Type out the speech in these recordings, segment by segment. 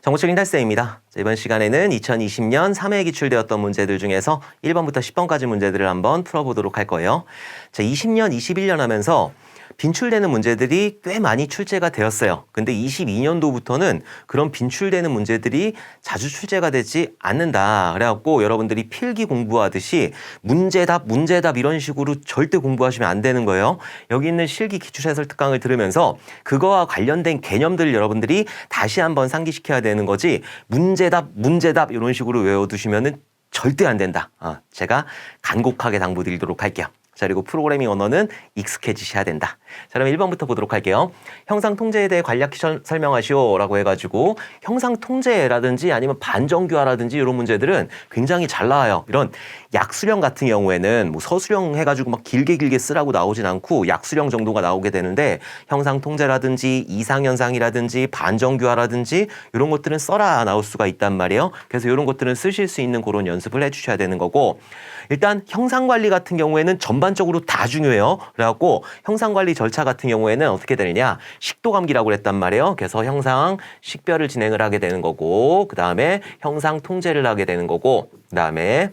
정보책 인달쌤입니다. 이번 시간에는 2020년 3회에 기출되었던 문제들 중에서 1번부터 10번까지 문제들을 한번 풀어보도록 할 거예요. 자, 20년, 21년 하면서 빈출되는 문제들이 꽤 많이 출제가 되었어요. 근데 22년도부터는 그런 빈출되는 문제들이 자주 출제가 되지 않는다. 그래갖고 여러분들이 필기 공부하듯이 문제답 이런 식으로 절대 공부하시면 안 되는 거예요. 여기 있는 실기 기출해설 특강을 들으면서 그거와 관련된 개념들을 여러분들이 다시 한번 상기시켜야 되는 거지 문제답 이런 식으로 외워두시면은 절대 안 된다. 제가 간곡하게 당부드리도록 할게요. 자, 그리고 프로그래밍 언어는 익숙해지셔야 된다. 자, 그럼 1번부터 보도록 할게요. 형상 통제에 대해 간략히 설명하시오 라고 해가지고 형상 통제라든지 아니면 반정교화라든지 이런 문제들은 굉장히 잘 나와요. 이런 약수령 같은 경우에는 뭐 서술형 해가지고 막 길게 쓰라고 나오진 않고 약수령 정도가 나오게 되는데 형상 통제라든지 이상현상이라든지 반정교화라든지 이런 것들은 써라 나올 수가 있단 말이에요. 그래서 이런 것들은 쓰실 수 있는 그런 연습을 해주셔야 되는 거고, 일단 형상관리 같은 경우에는 전반적으로 다 중요해요. 그래갖고 형상관리 절차 같은 경우에는 어떻게 되느냐, 식도감기라고 그랬단 말이에요. 그래서 형상 식별을 진행을 하게 되는 거고, 그 다음에 형상 통제를 하게 되는 거고, 그 다음에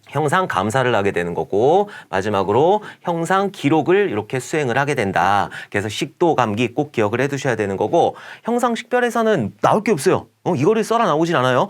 형상 감사를 하게 되는 거고, 마지막으로 형상 기록을 이렇게 수행을 하게 된다. 그래서 식도 감기 꼭 기억을 해두셔야 되는 거고, 형상 식별에서는 나올 게 없어요. 이거를 써라 나오진 않아요.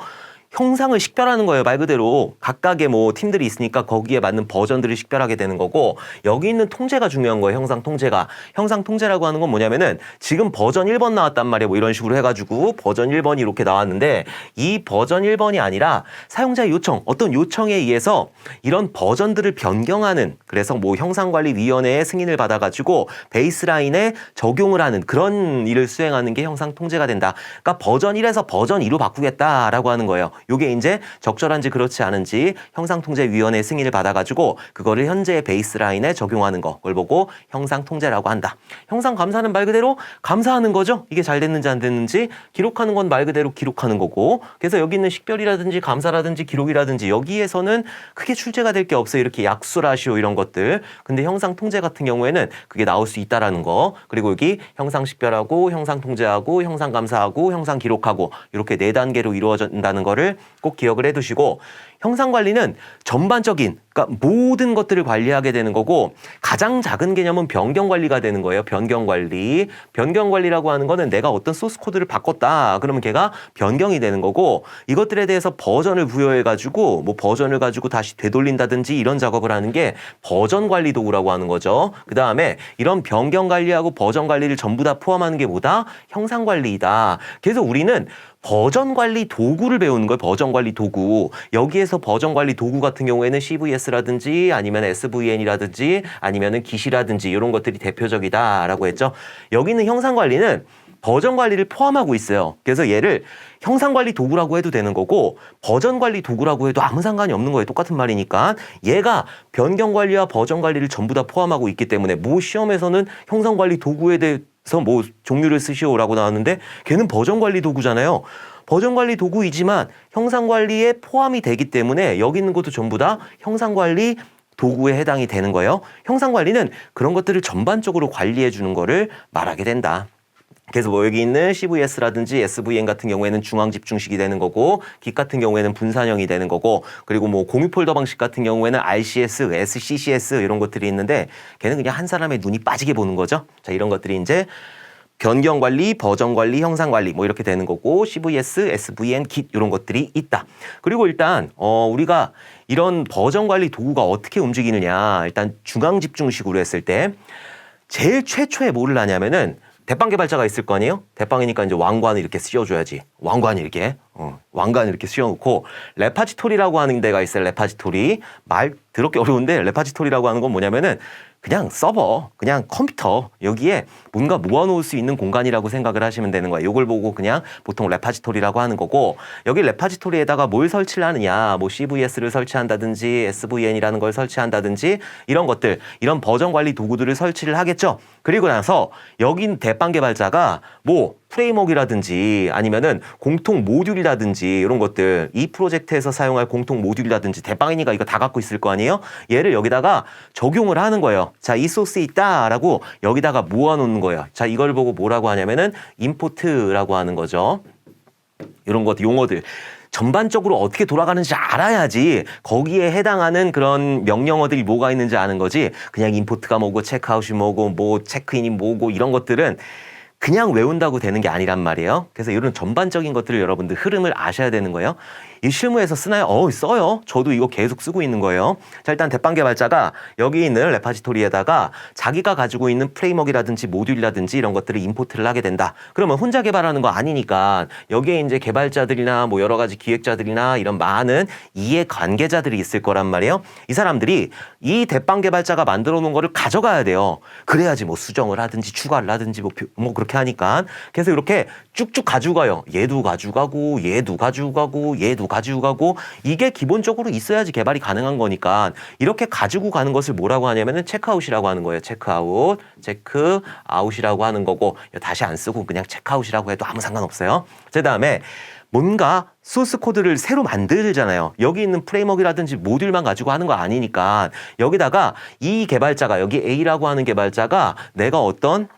형상을 식별하는 거예요. 말 그대로 각각의 뭐 팀들이 있으니까 거기에 맞는 버전들을 식별하게 되는 거고, 여기 있는 통제가 중요한 거예요. 형상 통제가. 형상 통제라고 하는 건 뭐냐면은 지금 버전 1번 나왔단 말이에요. 뭐 이런 식으로 해가지고 버전 1번이 이렇게 나왔는데, 이 버전 1번이 아니라 사용자의 요청, 어떤 요청에 의해서 이런 버전들을 변경하는, 그래서 뭐 형상관리위원회의 승인을 받아가지고 베이스라인에 적용을 하는 그런 일을 수행하는 게 형상 통제가 된다. 그러니까 버전 1에서 버전 2로 바꾸겠다라고 하는 거예요. 요게 이제 적절한지 그렇지 않은지 형상통제위원회 승인을 받아가지고 그거를 현재의 베이스라인에 적용하는 거, 그걸 보고 형상통제라고 한다. 형상감사는 말 그대로 감사하는 거죠. 이게 잘 됐는지 안 됐는지. 기록하는 건 말 그대로 기록하는 거고, 그래서 여기 있는 식별이라든지 감사라든지 기록이라든지 여기에서는 크게 출제가 될 게 없어요. 이렇게 약수라시오 이런 것들. 근데 형상통제 같은 경우에는 그게 나올 수 있다라는 거. 그리고 여기 형상식별하고 형상통제하고 형상감사하고 형상기록하고 이렇게 4단계로 이루어진다는 거를 꼭 기억을 해두시고, 형상관리는 전반적인, 그러니까 모든 것들을 관리하게 되는 거고, 가장 작은 개념은 변경관리가 되는 거예요. 변경관리. 변경관리라고 하는 거는 내가 어떤 소스 코드를 바꿨다 그러면 걔가 변경이 되는 거고, 이것들에 대해서 버전을 부여해가지고 뭐 버전을 가지고 다시 되돌린다든지 이런 작업을 하는 게 버전관리 도구라고 하는 거죠. 그 다음에 이런 변경관리하고 버전관리를 전부 다 포함하는 게 뭐다? 형상관리이다. 그래서 우리는 버전관리 도구를 배우는 거예요. 버전관리 도구. 여기에서 버전관리 도구 같은 경우에는 CVS라든지 아니면 SVN이라든지 아니면은 기시라든지 이런 것들이 대표적이다라고 했죠. 여기 있는 형상관리는 버전관리를 포함하고 있어요. 그래서 얘를 형상관리 도구라고 해도 되는 거고 버전관리 도구라고 해도 아무 상관이 없는 거예요. 똑같은 말이니까. 얘가 변경관리와 버전관리를 전부 다 포함하고 있기 때문에 뭐 시험에서는 형상관리 도구에 대해서 뭐 종류를 쓰시오라고 나왔는데 걔는 버전관리 도구잖아요. 버전관리 도구이지만 형상관리에 포함이 되기 때문에 여기 있는 것도 전부 다 형상관리 도구에 해당이 되는 거예요. 형상관리는 그런 것들을 전반적으로 관리해 주는 거를 말하게 된다. 그래서 뭐 여기 있는 CVS라든지 SVN 같은 경우에는 중앙 집중식이 되는 거고, 깃 같은 경우에는 분산형이 되는 거고, 그리고 뭐 공유 폴더 방식 같은 경우에는 RCS, SCCS 이런 것들이 있는데 걔는 그냥 한 사람의 눈이 빠지게 보는 거죠. 자, 이런 것들이 이제 변경관리, 버전관리, 형상관리 뭐 이렇게 되는 거고, CVS, SVN, 깃 이런 것들이 있다. 그리고 일단 우리가 이런 버전관리 도구가 어떻게 움직이느냐, 일단 중앙 집중식으로 했을 때 제일 최초에 뭐를 하냐면은 대빵 개발자가 있을 거 아니에요? 대빵이니까 이제 왕관을 이렇게 씌워줘야지. 왕관을 이렇게. 왕관을 이렇게 씌워놓고 레파지토리라고 하는 데가 있어요. 레파지토리. 말 더럽게 어려운데 레파지토리라고 하는 건 뭐냐면은 그냥 서버, 그냥 컴퓨터 여기에 뭔가 모아놓을 수 있는 공간이라고 생각을 하시면 되는 거예요. 이걸 보고 그냥 보통 레파지토리라고 하는 거고, 여기 레파지토리에다가 뭘 설치를 하느냐, 뭐 CVS를 설치한다든지 SVN이라는 걸 설치한다든지 이런 것들, 이런 버전 관리 도구들을 설치를 하겠죠. 그리고 나서 여긴 대빵 개발자가 뭐 프레임워크라든지 아니면은 공통 모듈이라든지 이런 것들, 이 프로젝트에서 사용할 공통 모듈이라든지 대빵이니까 이거 다 갖고 있을 거 아니에요? 얘를 여기다가 적용을 하는 거예요. 자, 이 소스 있다라고 여기다가 모아놓는 거예요. 자, 이걸 보고 뭐라고 하냐면은 임포트라고 하는 거죠. 이런 것 용어들 전반적으로 어떻게 돌아가는지 알아야지 거기에 해당하는 그런 명령어들이 뭐가 있는지 아는 거지. 그냥 임포트가 뭐고 체크아웃이 뭐고 뭐 체크인이 뭐고 이런 것들은 그냥 외운다고 되는 게 아니란 말이에요. 그래서 이런 전반적인 것들을 여러분들 흐름을 아셔야 되는 거예요. 이 실무에서 쓰나요? 써요. 저도 이거 계속 쓰고 있는 거예요. 자, 일단 대빵 개발자가 여기 있는 레파지토리에다가 자기가 가지고 있는 프레임워크라든지 모듈이라든지 이런 것들을 임포트를 하게 된다. 그러면 혼자 개발하는 거 아니니까 여기에 이제 개발자들이나 뭐 여러 가지 기획자들이나 이런 많은 이해 관계자들이 있을 거란 말이에요. 이 사람들이 이 대빵 개발자가 만들어 놓은 거를 가져가야 돼요. 그래야지 뭐 수정을 하든지 추가를 하든지 뭐 그렇게 하니까. 그래서 이렇게 쭉쭉 가지고 가요. 얘도 가지고 가고 얘도 가지고 가고 얘도 가지고 가고 이게 기본적으로 있어야지 개발이 가능한 거니까 이렇게 가지고 가는 것을 뭐라고 하냐면은 체크아웃이라고 하는 거예요. 체크아웃, 체크아웃이라고 하는 거고 다시 안 쓰고 그냥 체크아웃이라고 해도 아무 상관없어요. 그다음에 뭔가 소스 코드를 새로 만들잖아요. 여기 있는 프레임워크라든지 모듈만 가지고 하는 거 아니니까 여기다가 이 개발자가 여기 A라고 하는 개발자가 내가 어떤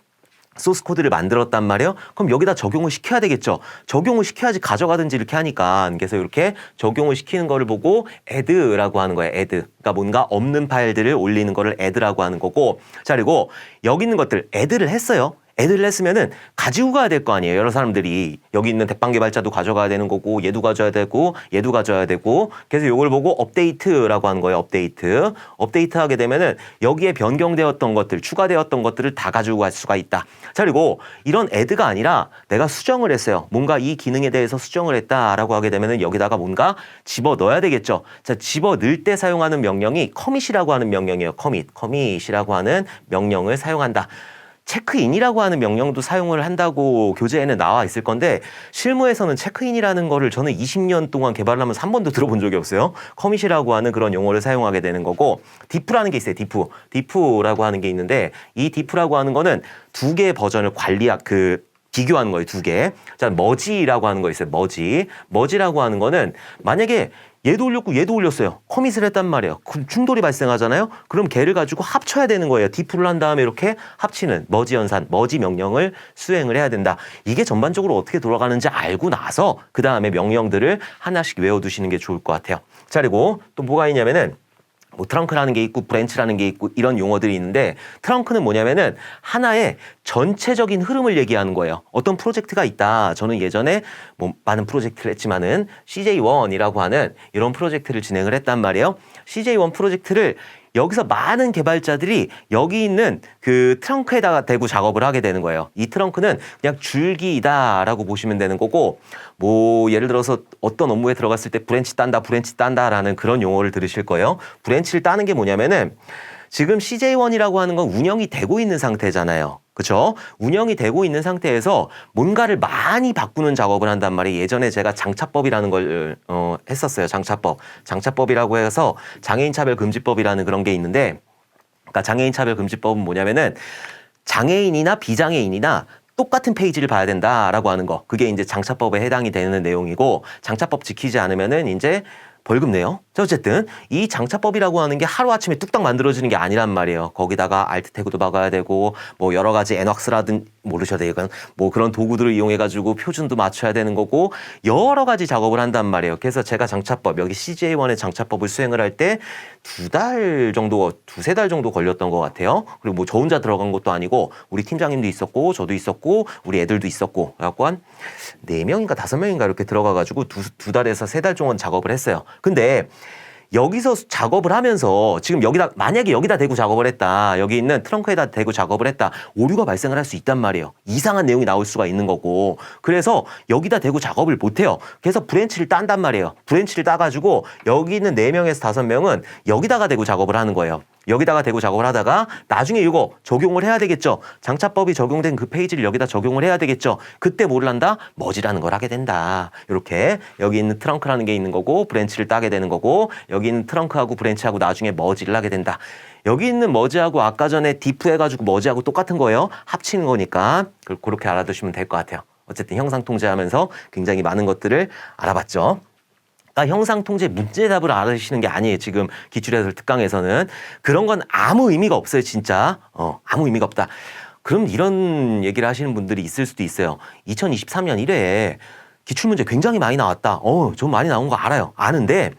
소스 코드를 만들었단 말이에요. 그럼 여기다 적용을 시켜야 되겠죠. 적용을 시켜야지 가져가든지 이렇게 하니까 그래서 이렇게 적용을 시키는 거를 보고 add라고 하는 거예요. add. 그러니까 뭔가 없는 파일들을 올리는 거를 add라고 하는 거고. 자, 그리고 여기 있는 것들 add를 했어요. 애들을 했으면은 가지고 가야 될 거 아니에요. 여러 사람들이 여기 있는 대빵 개발자도 가져가야 되는 거고 얘도 가져야 되고 얘도 가져야 되고 그래서 이걸 보고 업데이트라고 하는 거예요. 업데이트 하게 되면은 여기에 변경되었던 것들 추가되었던 것들을 다 가지고 갈 수가 있다. 자, 그리고 이런 add가 아니라 내가 수정을 했어요. 뭔가 이 기능에 대해서 수정을 했다라고 하게 되면은 여기다가 뭔가 집어 넣어야 되겠죠. 자, 집어 넣을 때 사용하는 명령이 commit이라고 하는 명령이에요. commit이라고 하는 명령을 사용한다. 체크인이라고 하는 명령도 사용을 한다고 교재에는 나와 있을 건데 실무에서는 체크인이라는 거를 저는 20년 동안 개발을 하면서 한 번도 들어본 적이 없어요. 커밋이라고 하는 그런 용어를 사용하게 되는 거고 diff라는 게 있어요. diff라고 하는 게 있는데 이 diff라고 하는 거는 두 개의 버전을 비교하는 거예요. 두 개. 자, 머지라고 하는 거 있어요. 머지라고 하는 거는 만약에 얘도 올렸고 얘도 올렸어요. 커밋을 했단 말이에요. 그럼 충돌이 발생하잖아요. 그럼 걔를 가지고 합쳐야 되는 거예요. diff를 한 다음에 이렇게 합치는 머지 연산, 머지 명령을 수행을 해야 된다. 이게 전반적으로 어떻게 돌아가는지 알고 나서 그 다음에 명령들을 하나씩 외워두시는 게 좋을 것 같아요. 자, 그리고 또 뭐가 있냐면은 뭐 트렁크라는 게 있고 브랜치라는 게 있고 이런 용어들이 있는데 트렁크는 뭐냐면은 하나의 전체적인 흐름을 얘기하는 거예요. 어떤 프로젝트가 있다. 저는 예전에 뭐 많은 프로젝트를 했지만은 CJ1이라고 하는 이런 프로젝트를 진행을 했단 말이에요. CJ1 프로젝트를 여기서 많은 개발자들이 여기 있는 그 트렁크에다가 대고 작업을 하게 되는 거예요. 이 트렁크는 그냥 줄기다라고 보시면 되는 거고 뭐 예를 들어서 어떤 업무에 들어갔을 때 브랜치 딴다라는 그런 용어를 들으실 거예요. 브랜치를 따는 게 뭐냐면은 지금 CJ1이라고 하는 건 운영이 되고 있는 상태잖아요. 그렇죠? 운영이 되고 있는 상태에서 뭔가를 많이 바꾸는 작업을 한단 말이에요. 예전에 제가 장차법이라는 걸 했었어요. 장차법이라고 해서 장애인차별금지법이라는 그런 게 있는데 그러니까 장애인차별금지법은 뭐냐면은 장애인이나 비장애인이나 똑같은 페이지를 봐야 된다라고 하는 거. 그게 이제 장차법에 해당이 되는 내용이고 장차법 지키지 않으면은 이제 벌금 내요. 자, 어쨌든 이 장차법이라고 하는 게 하루아침에 뚝딱 만들어지는 게 아니란 말이에요. 거기다가 알트 태그도 박아야 되고 뭐 여러 가지 엔왁스라든 모르셔도 돼요. 뭐 그런 도구들을 이용해 가지고 표준도 맞춰야 되는 거고 여러 가지 작업을 한단 말이에요. 그래서 제가 장차법 여기 CJ1의 장차법을 수행을 할 때 두세 달 정도 걸렸던 것 같아요. 그리고 뭐 저 혼자 들어간 것도 아니고 우리 팀장님도 있었고 저도 있었고 우리 애들도 있었고 그래갖고 한 4명인가 5명인가 이렇게 들어가 가지고 두 달에서 3달 동안 작업을 했어요. 근데 여기서 작업을 하면서 지금 만약에 여기다 대고 작업을 했다. 여기 있는 트렁크에다 대고 작업을 했다. 오류가 발생을 할 수 있단 말이에요. 이상한 내용이 나올 수가 있는 거고. 그래서 여기다 대고 작업을 못 해요. 그래서 브랜치를 딴단 말이에요. 브랜치를 따가지고 여기 있는 4명에서 5명은 여기다가 대고 작업을 하는 거예요. 여기다가 대고 작업을 하다가 나중에 이거 적용을 해야 되겠죠. 장차법이 적용된 그 페이지를 여기다 적용을 해야 되겠죠. 그때 뭘 한다? 머지라는 걸 하게 된다. 이렇게 여기 있는 트렁크라는 게 있는 거고 브랜치를 따게 되는 거고 여기 있는 트렁크하고 브랜치하고 나중에 머지를 하게 된다. 여기 있는 머지하고 아까 전에 디프 해가지고 머지하고 똑같은 거예요. 합치는 거니까 그렇게 알아두시면 될 것 같아요. 어쨌든 형상 통제하면서 굉장히 많은 것들을 알아봤죠. 형상 통제 문제답을 알아주시는 게 아니에요. 지금 기출해설 특강에서는. 그런 건 아무 의미가 없어요. 진짜. 아무 의미가 없다. 그럼 이런 얘기를 하시는 분들이 있을 수도 있어요. 2023년 1회에 기출문제 굉장히 많이 나왔다. 좀 많이 나온 거 알아요. 아는데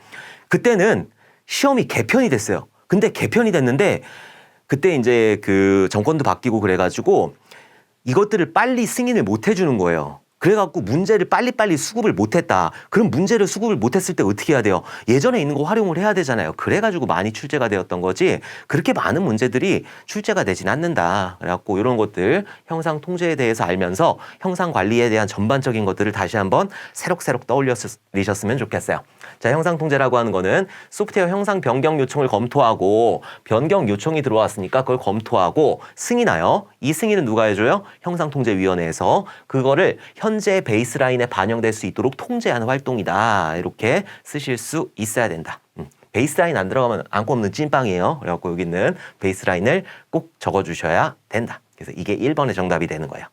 그때는 시험이 개편이 됐어요. 근데 개편이 됐는데 그때 이제 그 정권도 바뀌고 그래가지고 이것들을 빨리 승인을 못 해주는 거예요. 그래갖고 문제를 빨리빨리 수급을 못했다. 그럼 문제를 수급을 못했을 때 어떻게 해야 돼요? 예전에 있는 거 활용을 해야 되잖아요. 그래가지고 많이 출제가 되었던 거지 그렇게 많은 문제들이 출제가 되진 않는다. 그래갖고 이런 것들 형상 통제에 대해서 알면서 형상 관리에 대한 전반적인 것들을 다시 한번 새록새록 떠올리셨으면 좋겠어요. 자, 형상 통제라고 하는 거는 소프트웨어 형상 변경 요청을 검토하고 변경 요청이 들어왔으니까 그걸 검토하고 승인하여 이 승인은 누가 해줘요? 형상통제위원회에서 그거를 현재 베이스라인에 반영될 수 있도록 통제하는 활동이다. 이렇게 쓰실 수 있어야 된다. 베이스라인 안 들어가면 안고 없는 찐빵이에요. 그래갖고 여기 있는 베이스라인을 꼭 적어주셔야 된다. 그래서 이게 1번의 정답이 되는 거예요.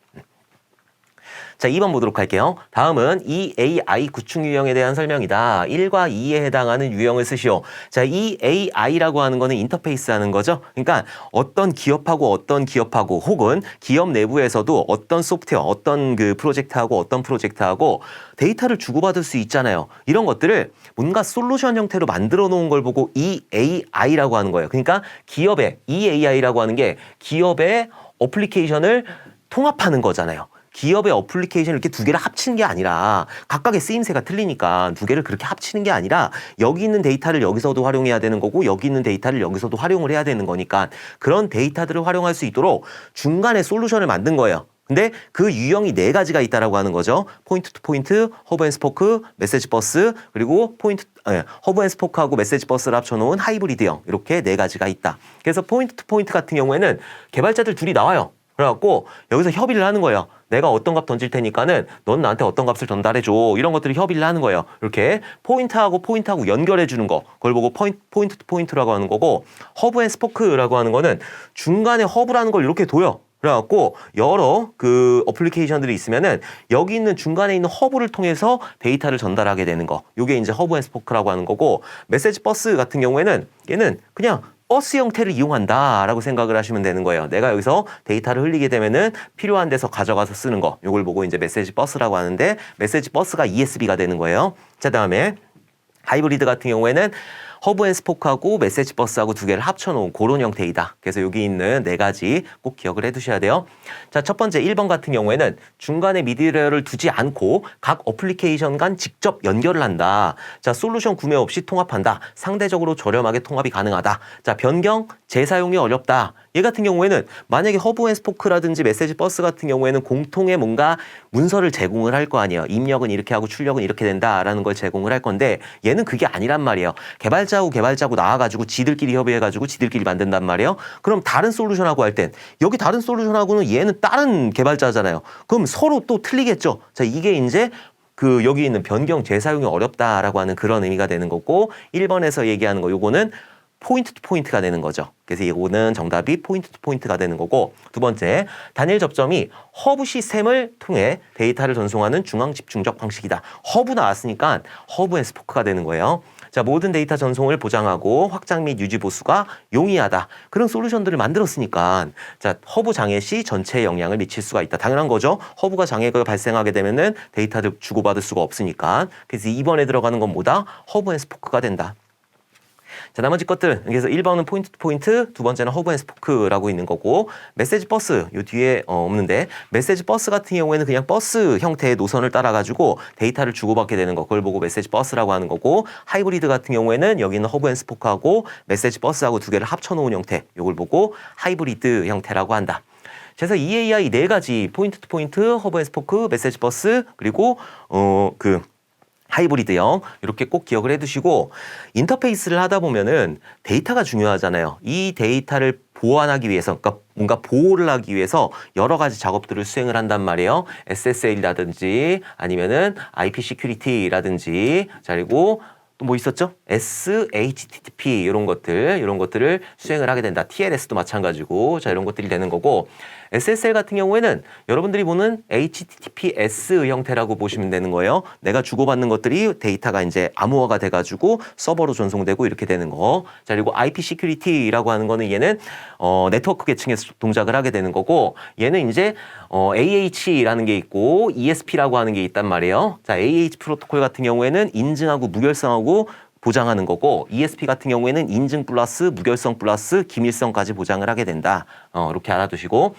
자, 2번 보도록 할게요. 다음은 EAI 구축 유형에 대한 설명이다. 1과 2에 해당하는 유형을 쓰시오. 자, EAI라고 하는 거는 인터페이스 하는 거죠. 그러니까 어떤 기업하고 혹은 기업 내부에서도 어떤 소프트웨어, 어떤 그 프로젝트하고 어떤 프로젝트하고 데이터를 주고받을 수 있잖아요. 이런 것들을 뭔가 솔루션 형태로 만들어 놓은 걸 보고 EAI라고 하는 거예요. 그러니까 기업의 EAI라고 하는 게 기업의 어플리케이션을 통합하는 거잖아요. 기업의 어플리케이션을 이렇게 두 개를 합치는 게 아니라 각각의 쓰임새가 틀리니까 두 개를 그렇게 합치는 게 아니라 여기 있는 데이터를 여기서도 활용해야 되는 거고 여기 있는 데이터를 여기서도 활용을 해야 되는 거니까 그런 데이터들을 활용할 수 있도록 중간에 솔루션을 만든 거예요. 근데 그 유형이 4가지가 있다라고 하는 거죠. 포인트 투 포인트, 허브 앤 스포크, 메시지 버스, 그리고 허브 앤 스포크하고 메시지 버스를 합쳐놓은 하이브리드형 이렇게 4가지가 있다. 그래서 포인트 투 포인트 같은 경우에는 개발자들 둘이 나와요. 그래갖고 여기서 협의를 하는 거예요. 내가 어떤 값 던질 테니까는 넌 나한테 어떤 값을 전달해줘. 이런 것들을 협의를 하는 거예요. 이렇게 포인트하고 연결해주는 거. 그걸 보고 포인트 투 포인트라고 하는 거고 허브 앤 스포크라고 하는 거는 중간에 허브라는 걸 이렇게 둬요. 그래갖고 여러 그 어플리케이션들이 있으면은 여기 있는 중간에 있는 허브를 통해서 데이터를 전달하게 되는 거. 요게 이제 허브 앤 스포크라고 하는 거고 메시지 버스 같은 경우에는 얘는 그냥 버스 형태를 이용한다라고 생각을 하시면 되는 거예요. 내가 여기서 데이터를 흘리게 되면은 필요한 데서 가져가서 쓰는 거. 요걸 보고 이제 메시지 버스라고 하는데 메시지 버스가 ESB가 되는 거예요. 자, 다음에 하이브리드 같은 경우에는 허브 앤 스포크하고 메시지 버스하고 두 개를 합쳐놓은 그런 형태이다. 그래서 여기 있는 4가지 꼭 기억을 해두셔야 돼요. 자, 첫 번째 1번 같은 경우에는 중간에 미드레이어를 두지 않고 각 어플리케이션 간 직접 연결을 한다. 자, 솔루션 구매 없이 통합한다. 상대적으로 저렴하게 통합이 가능하다. 자, 변경, 재사용이 어렵다. 얘 같은 경우에는 만약에 허브 앤 스포크라든지 메시지 버스 같은 경우에는 공통의 뭔가 문서를 제공을 할 거 아니에요. 입력은 이렇게 하고 출력은 이렇게 된다라는 걸 제공을 할 건데 얘는 그게 아니란 말이에요. 개발자하고 나와가지고 지들끼리 협의해가지고 지들끼리 만든단 말이에요. 그럼 다른 솔루션하고 할 땐 여기 다른 솔루션하고는 얘는 다른 개발자잖아요. 그럼 서로 또 틀리겠죠. 자, 이게 이제 그 여기 있는 변경 재사용이 어렵다라고 하는 그런 의미가 되는 거고 1번에서 얘기하는 거 요거는 포인트 투 포인트가 되는 거죠. 그래서 이거는 정답이 포인트 투 포인트가 되는 거고 두 번째, 단일 접점이 허브 시스템을 통해 데이터를 전송하는 중앙 집중적 방식이다. 허브 나왔으니까 허브 앤 스포크가 되는 거예요. 자, 모든 데이터 전송을 보장하고 확장 및 유지 보수가 용이하다. 그런 솔루션들을 만들었으니까 자, 허브 장애 시 전체에 영향을 미칠 수가 있다. 당연한 거죠. 허브가 장애가 발생하게 되면은 데이터를 주고받을 수가 없으니까. 그래서 2번에 들어가는 건 뭐다? 허브 앤 스포크가 된다. 자, 나머지 것들. 그래서 1번은 포인트 투 포인트, 두 번째는 허브 앤 스포크라고 있는 거고 메시지 버스 요 뒤에 없는데 메시지 버스 같은 경우에는 그냥 버스 형태의 노선을 따라가지고 데이터를 주고받게 되는 거. 그걸 보고 메시지 버스라고 하는 거고 하이브리드 같은 경우에는 여기 있는 허브 앤 스포크하고 메시지 버스하고 두 개를 합쳐놓은 형태. 요걸 보고 하이브리드 형태라고 한다. 그래서 EAI 4가지 포인트 투 포인트, 허브 앤 스포크, 메시지 버스 그리고 하이브리드형 이렇게 꼭 기억을 해두시고 인터페이스를 하다 보면은 데이터가 중요하잖아요. 이 데이터를 보완하기 위해서 그러니까 뭔가 보호를 하기 위해서 여러 가지 작업들을 수행을 한단 말이에요. SSL이라든지 아니면은 IP 시큐리티라든지 자 그리고 또 뭐 있었죠? SHTTP 이런 것들을 수행을 하게 된다. TLS도 마찬가지고 자 이런 것들이 되는 거고 SSL 같은 경우에는 여러분들이 보는 HTTPS 형태라고 보시면 되는 거예요. 내가 주고받는 것들이 데이터가 이제 암호화가 돼가지고 서버로 전송되고 이렇게 되는 거. 자 그리고 IP Security라고 하는 거는 얘는 네트워크 계층에서 동작을 하게 되는 거고 얘는 이제 AH라는 게 있고 ESP라고 하는 게 있단 말이에요. 자 AH 프로토콜 같은 경우에는 인증하고 무결성하고 보장하는 거고 ESP 같은 경우에는 인증 플러스 무결성 플러스 기밀성까지 보장을 하게 된다. 이렇게 알아두시고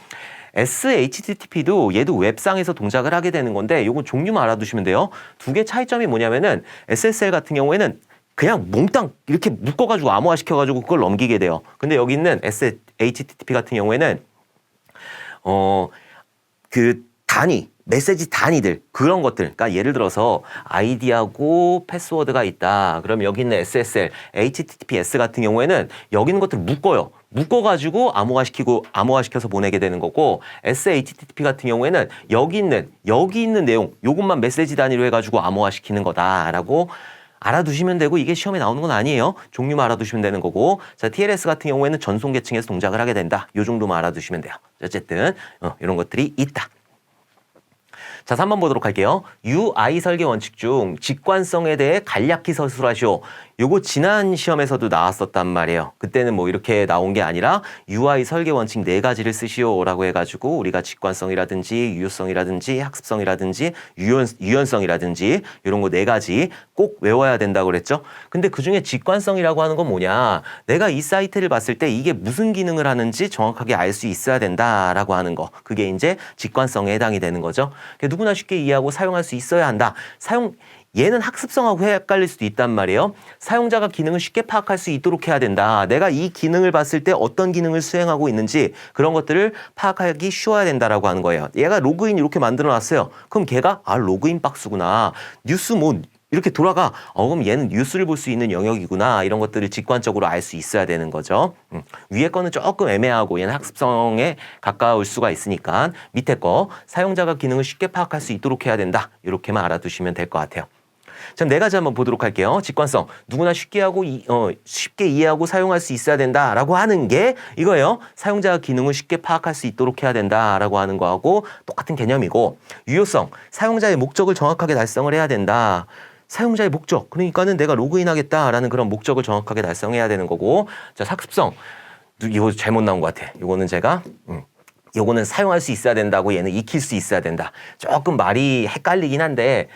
SHTTP도 얘도 웹상에서 동작을 하게 되는 건데 이건 종류만 알아두시면 돼요. 두 개 차이점이 뭐냐면은 SSL 같은 경우에는 그냥 몽땅 이렇게 묶어가지고 암호화시켜가지고 그걸 넘기게 돼요. 근데 여기 있는 SHTTP 같은 경우에는 그 단위 메시지 단위들 그런 것들 그러니까 예를 들어서 아이디하고 패스워드가 있다. 그럼 여기 있는 SSL, HTTPS 같은 경우에는 여기 있는 것들을 묶어가지고 암호화시켜서 보내게 되는 거고 SHTTP 같은 경우에는 여기 있는 내용 요것만 메시지 단위로 해가지고 암호화시키는 거다라고 알아두시면 되고 이게 시험에 나오는 건 아니에요. 종류만 알아두시면 되는 거고 자 TLS 같은 경우에는 전송 계층에서 동작을 하게 된다. 요 정도만 알아두시면 돼요. 어쨌든 이런 것들이 있다. 자, 3번 보도록 할게요. UI 설계 원칙 중 직관성에 대해 간략히 서술하시오. 요거 지난 시험에서도 나왔었단 말이에요. 그때는 뭐 이렇게 나온 게 아니라 UI 설계 원칙 4가지를 쓰시오라고 해가지고 우리가 직관성이라든지 유효성이라든지 학습성이라든지 유연성이라든지 이런 거 4가지 꼭 외워야 된다고 그랬죠. 근데 그중에 직관성이라고 하는 건 뭐냐. 내가 이 사이트를 봤을 때 이게 무슨 기능을 하는지 정확하게 알 수 있어야 된다라고 하는 거. 그게 이제 직관성에 해당이 되는 거죠. 누구나 쉽게 이해하고 사용할 수 있어야 한다. 얘는 학습성하고 헷갈릴 수도 있단 말이에요. 사용자가 기능을 쉽게 파악할 수 있도록 해야 된다. 내가 이 기능을 봤을 때 어떤 기능을 수행하고 있는지 그런 것들을 파악하기 쉬워야 된다라고 하는 거예요. 얘가 로그인 이렇게 만들어 놨어요. 그럼 걔가 로그인 박스구나. 뉴스 뭐 이렇게 돌아가. 그럼 얘는 뉴스를 볼 수 있는 영역이구나. 이런 것들을 직관적으로 알 수 있어야 되는 거죠. 위에 거는 조금 애매하고 얘는 학습성에 가까울 수가 있으니까 밑에 거 사용자가 기능을 쉽게 파악할 수 있도록 해야 된다. 이렇게만 알아두시면 될 것 같아요. 자, 4가지 한번 보도록 할게요. 직관성. 누구나 쉽게 이해하고 사용할 수 있어야 된다라고 하는 게 이거예요. 사용자가 기능을 쉽게 파악할 수 있도록 해야 된다라고 하는 거하고 똑같은 개념이고 유효성. 사용자의 목적을 정확하게 달성을 해야 된다. 사용자의 목적. 그러니까는 내가 로그인하겠다라는 그런 목적을 정확하게 달성해야 되는 거고 자, 학습성. 이거 잘못 나온 것 같아. 이거는 제가 요거는 사용할 수 있어야 된다고 얘는 익힐 수 있어야 된다. 조금 말이 헷갈리긴 한데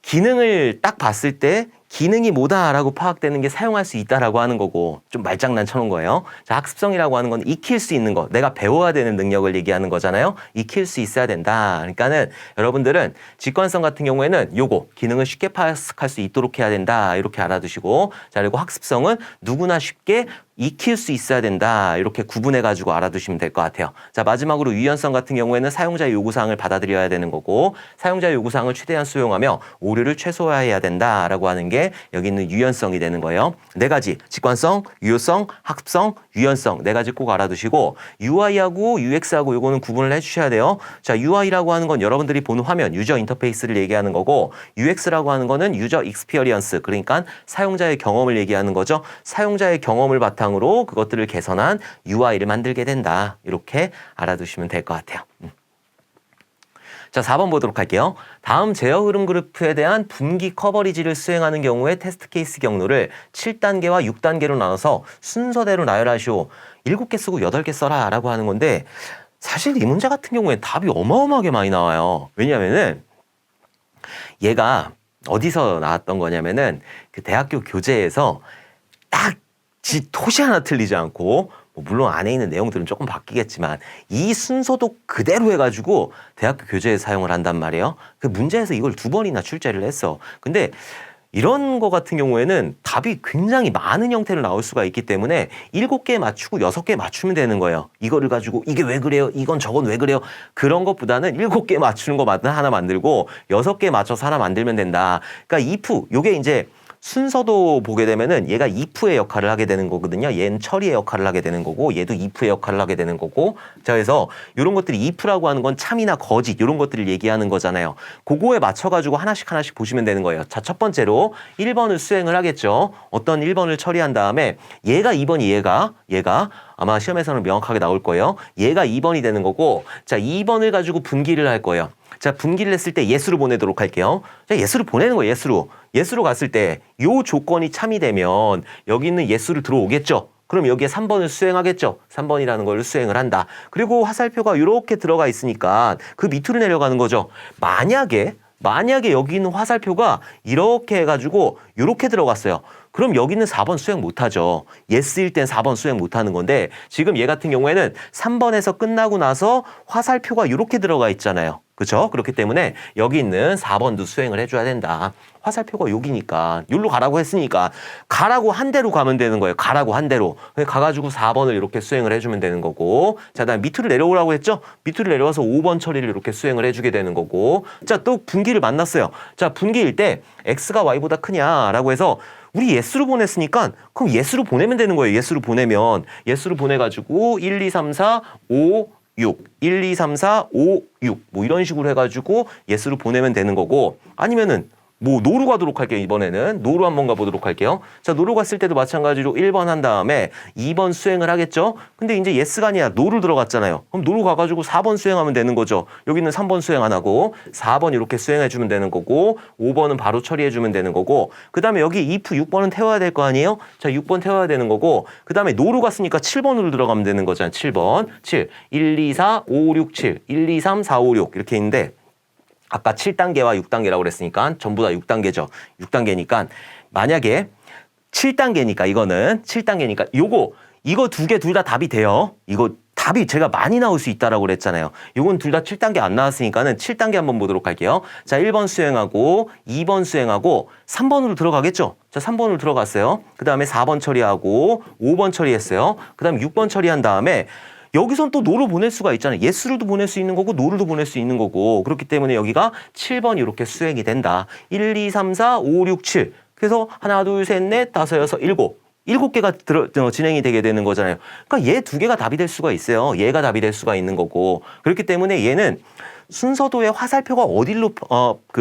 기능을 딱 봤을 때 기능이 뭐다라고 파악되는 게 사용할 수 있다라고 하는 거고 좀 말장난 쳐놓은 거예요. 자, 학습성이라고 하는 건 익힐 수 있는 거, 내가 배워야 되는 능력을 얘기하는 거잖아요. 익힐 수 있어야 된다. 그러니까는 여러분들은 직관성 같은 경우에는 요거 기능을 쉽게 파악할 수 있도록 해야 된다. 이렇게 알아두시고 자, 그리고 학습성은 누구나 쉽게 익힐 수 있어야 된다. 이렇게 구분해가지고 알아두시면 될 것 같아요. 자, 마지막으로 유연성 같은 경우에는 사용자의 요구사항을 받아들여야 되는 거고 사용자의 요구사항을 최대한 수용하며 오류를 최소화해야 된다라고 하는 게 여기 있는 유연성이 되는 거예요. 4가지 직관성, 유효성, 학습성, 유연성 4가지 꼭 알아두시고 UI하고 UX하고 요거는 구분을 해주셔야 돼요. 자, UI라고 하는 건 여러분들이 보는 화면, 유저 인터페이스를 얘기하는 거고 UX라고 하는 거는 유저 익스피리언스 그러니까 사용자의 경험을 얘기하는 거죠. 사용자의 경험을 바탕으로 그것들을 개선한 UI를 만들게 된다. 이렇게 알아두시면 될 것 같아요. 자, 4번 보도록 할게요. 다음 제어 흐름 그래프에 대한 분기 커버리지를 수행하는 경우에 테스트 케이스 경로를 7단계와 6단계로 나눠서 순서대로 나열하시오. 7개 쓰고 8개 써라 라고 하는 건데 사실 이 문제 같은 경우에 답이 어마어마하게 많이 나와요. 왜냐면은 얘가 어디서 나왔던 거냐면은 그 대학교 교재에서 딱 토시 하나 틀리지 않고 물론 안에 있는 내용들은 조금 바뀌겠지만 이 순서도 그대로 해가지고 대학교 교재에 사용을 한단 말이에요. 그 문제에서 이걸 2번이나 출제를 했어. 근데 이런 거 같은 경우에는 답이 굉장히 많은 형태로 나올 수가 있기 때문에 7개 맞추고 6개 맞추면 되는 거예요. 이거를 가지고 이게 왜 그래요? 이건 저건 왜 그래요? 그런 것보다는 7개 맞추는 거 하나 만들고 6개 맞춰서 하나 만들면 된다. 그러니까 if 요게 이제 순서도 보게 되면은 얘가 if의 역할을 하게 되는 거거든요. 얘는 처리의 역할을 하게 되는 거고 얘도 if의 역할을 하게 되는 거고 자 그래서 이런 것들이 if라고 하는 건 참이나 거짓 이런 것들을 얘기하는 거잖아요. 그거에 맞춰가지고 하나씩 보시면 되는 거예요. 자, 첫 번째로 1번을 수행을 하겠죠. 어떤 1번을 처리한 다음에 얘가 2번이 얘가 아마 시험에서는 명확하게 나올 거예요. 얘가 2번이 되는 거고 자 2번을 가지고 분기를 할 거예요. 자 분기를 했을 때 예수로 보내도록 할게요. 자 예수로 보내는 거예요. 예수로 갔을 때 요 조건이 참이 되면 여기 있는 예수를 들어오겠죠. 그럼 여기에 3번을 수행하겠죠. 3번이라는 걸 수행을 한다. 그리고 화살표가 이렇게 들어가 있으니까 그 밑으로 내려가는 거죠. 만약에 여기 있는 화살표가 이렇게 해가지고 이렇게 들어갔어요. 그럼 여기는 4번 수행 못하죠. 예스일 땐 4번 수행 못하는 건데 지금 얘 같은 경우에는 3번에서 끝나고 나서 화살표가 이렇게 들어가 있잖아요. 그렇죠? 그렇기 때문에 여기 있는 4번도 수행을 해줘야 된다. 화살표가 여기니까 여기로 가라고 했으니까 가라고 한 대로 가면 되는 거예요. 가라고 한 대로. 가가지고 4번을 이렇게 수행을 해주면 되는 거고 자 다음 밑으로 내려오라고 했죠? 밑으로 내려와서 5번 처리를 이렇게 수행을 해주게 되는 거고 자 또 분기를 만났어요. 자 분기일 때 x가 y보다 크냐라고 해서 우리 예스로 보냈으니까 그럼 예스로 보내면 되는 거예요. 예스로 보내가지고 1, 2, 3, 4, 5, 6 1, 2, 3, 4, 5, 6 뭐 이런 식으로 해가지고 예스로 보내면 되는 거고 아니면은 뭐 노루 가도록 할게요. 이번에는 노루 한번 가보도록 할게요. 자 노루 갔을 때도 마찬가지로 1번 한 다음에 2번 수행을 하겠죠. 근데 이제 예스가 아니라 노루 들어갔잖아요. 그럼 노루 가가지고 4번 수행하면 되는 거죠. 여기는 3번 수행 안 하고 4번 이렇게 수행해주면 되는 거고 5번은 바로 처리해주면 되는 거고 그 다음에 여기 if 6번은 태워야 될 거 아니에요. 자 6번 태워야 되는 거고 그 다음에 노루 갔으니까 7번으로 들어가면 되는 거잖아요. 7번 7 1, 2, 4, 5, 6, 7 1, 2, 3, 4, 5, 6 이렇게 있는데 아까 7단계와 6단계라고 그랬으니까 전부 다 6단계죠. 6단계니까 만약에 7단계니까 이거는 7단계니까 이거 두 개 둘 다 답이 돼요. 이거 답이 제가 많이 나올 수 있다라고 그랬잖아요. 이건 둘 다 7단계 안 나왔으니까는 7단계 한번 보도록 할게요. 자, 1번 수행하고 2번 수행하고 3번으로 들어가겠죠. 자, 3번으로 들어갔어요. 그 다음에 4번 처리하고 5번 처리했어요. 그 다음에 6번 처리한 다음에 여기선 또 노를 보낼 수가 있잖아요. 예스로도 보낼 수 있는 거고 노를도 보낼 수 있는 거고 그렇기 때문에 여기가 7번 이렇게 수행이 된다. 1, 2, 3, 4, 5, 6, 7 그래서 하나, 둘, 셋, 넷, 다섯, 여섯, 일곱 개가 진행이 되게 되는 거잖아요. 그러니까 얘 두 개가 답이 될 수가 있어요. 얘가 답이 될 수가 있는 거고 그렇기 때문에 얘는 순서도의 화살표가 어디로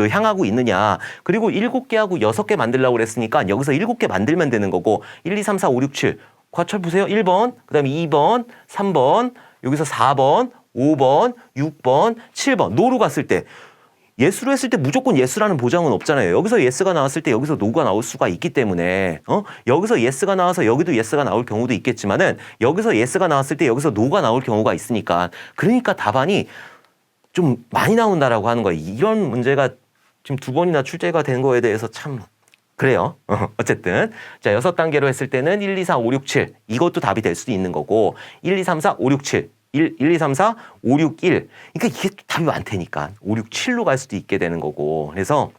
향하고 있느냐 그리고 7개하고 6개 만들려고 그랬으니까 여기서 7개 만들면 되는 거고 1, 2, 3, 4, 5, 6, 7 과철 보세요. 1번, 그 다음에 2번, 3번, 여기서 4번, 5번, 6번, 7번. 노로 갔을 때 예스로 했을 때 무조건 예스라는 보장은 없잖아요. 여기서 예스가 나왔을 때 여기서 노가 나올 수가 있기 때문에 여기서 예스가 나와서 여기도 예스가 나올 경우도 있겠지만은 여기서 예스가 나왔을 때 여기서 노가 나올 경우가 있으니까 그러니까 답안이 좀 많이 나온다라고 하는 거예요. 이런 문제가 지금 2번이나 출제가 된 거에 대해서 참 그래요. 어쨌든 자 6단계로 했을 때는 1, 2, 4, 5, 6, 7 이것도 답이 될 수도 있는1, 2, 3, 4, 5, 6, 7 1, 2, 3, 4, 5, 6, 1 그러니까 이게 답이 많다니까 5, 6, 7로 갈 수도 있게 되는 거고 그래서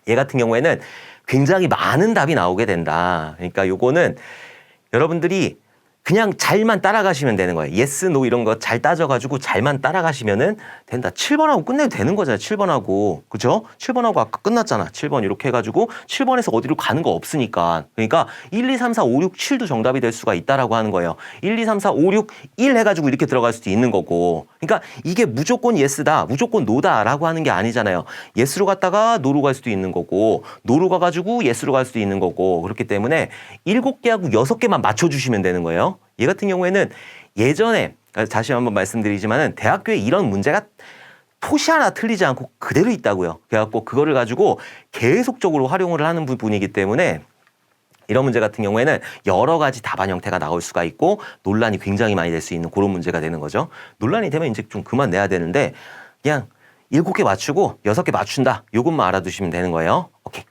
얘 같은 경우에는 굉장히 많은 답이 나오게 된다. 그러니까 요거는 여러분들이 그냥 잘만 따라가시면 되는 거예요. 예스, 노 이런 거 잘 따져가지고 잘만 따라가시면은 된다. 7번하고 끝내도 되는 거잖아요. 7번하고. 그죠? 7번하고 아까 끝났잖아. 7번 이렇게 해가지고 7번에서 어디로 가는 거 없으니까. 그러니까 1, 2, 3, 4, 5, 6, 7도 정답이 될 수가 있다라고 하는 거예요. 1, 2, 3, 4, 5, 6, 1 해가지고 이렇게 들어갈 수도 있는 거고. 그러니까 이게 무조건 예스다, 무조건 노다라고 하는 게 아니잖아요. 예스로 갔다가 노로 갈 수도 있는 거고 노로 가가지고 예스로 갈 수도 있는 거고 그렇기 때문에 7개하고 6개만 맞춰주시면 되는 거예요. 얘 같은 경우에는 예전에 다시 한번 말씀드리지만은 대학교에 이런 문제가 토시 하나 틀리지 않고 그대로 있다고요. 그래갖고 그거를 가지고 계속적으로 활용을 하는 부분이기 때문에 이런 문제 같은 경우에는 여러 가지 답안 형태가 나올 수가 있고 논란이 굉장히 많이 될 수 있는 그런 문제가 되는 거죠. 논란이 되면 이제 좀 그만 내야 되는데 그냥 7개 맞추고 6개 맞춘다. 요것만 알아두시면 되는 거예요. 오케이.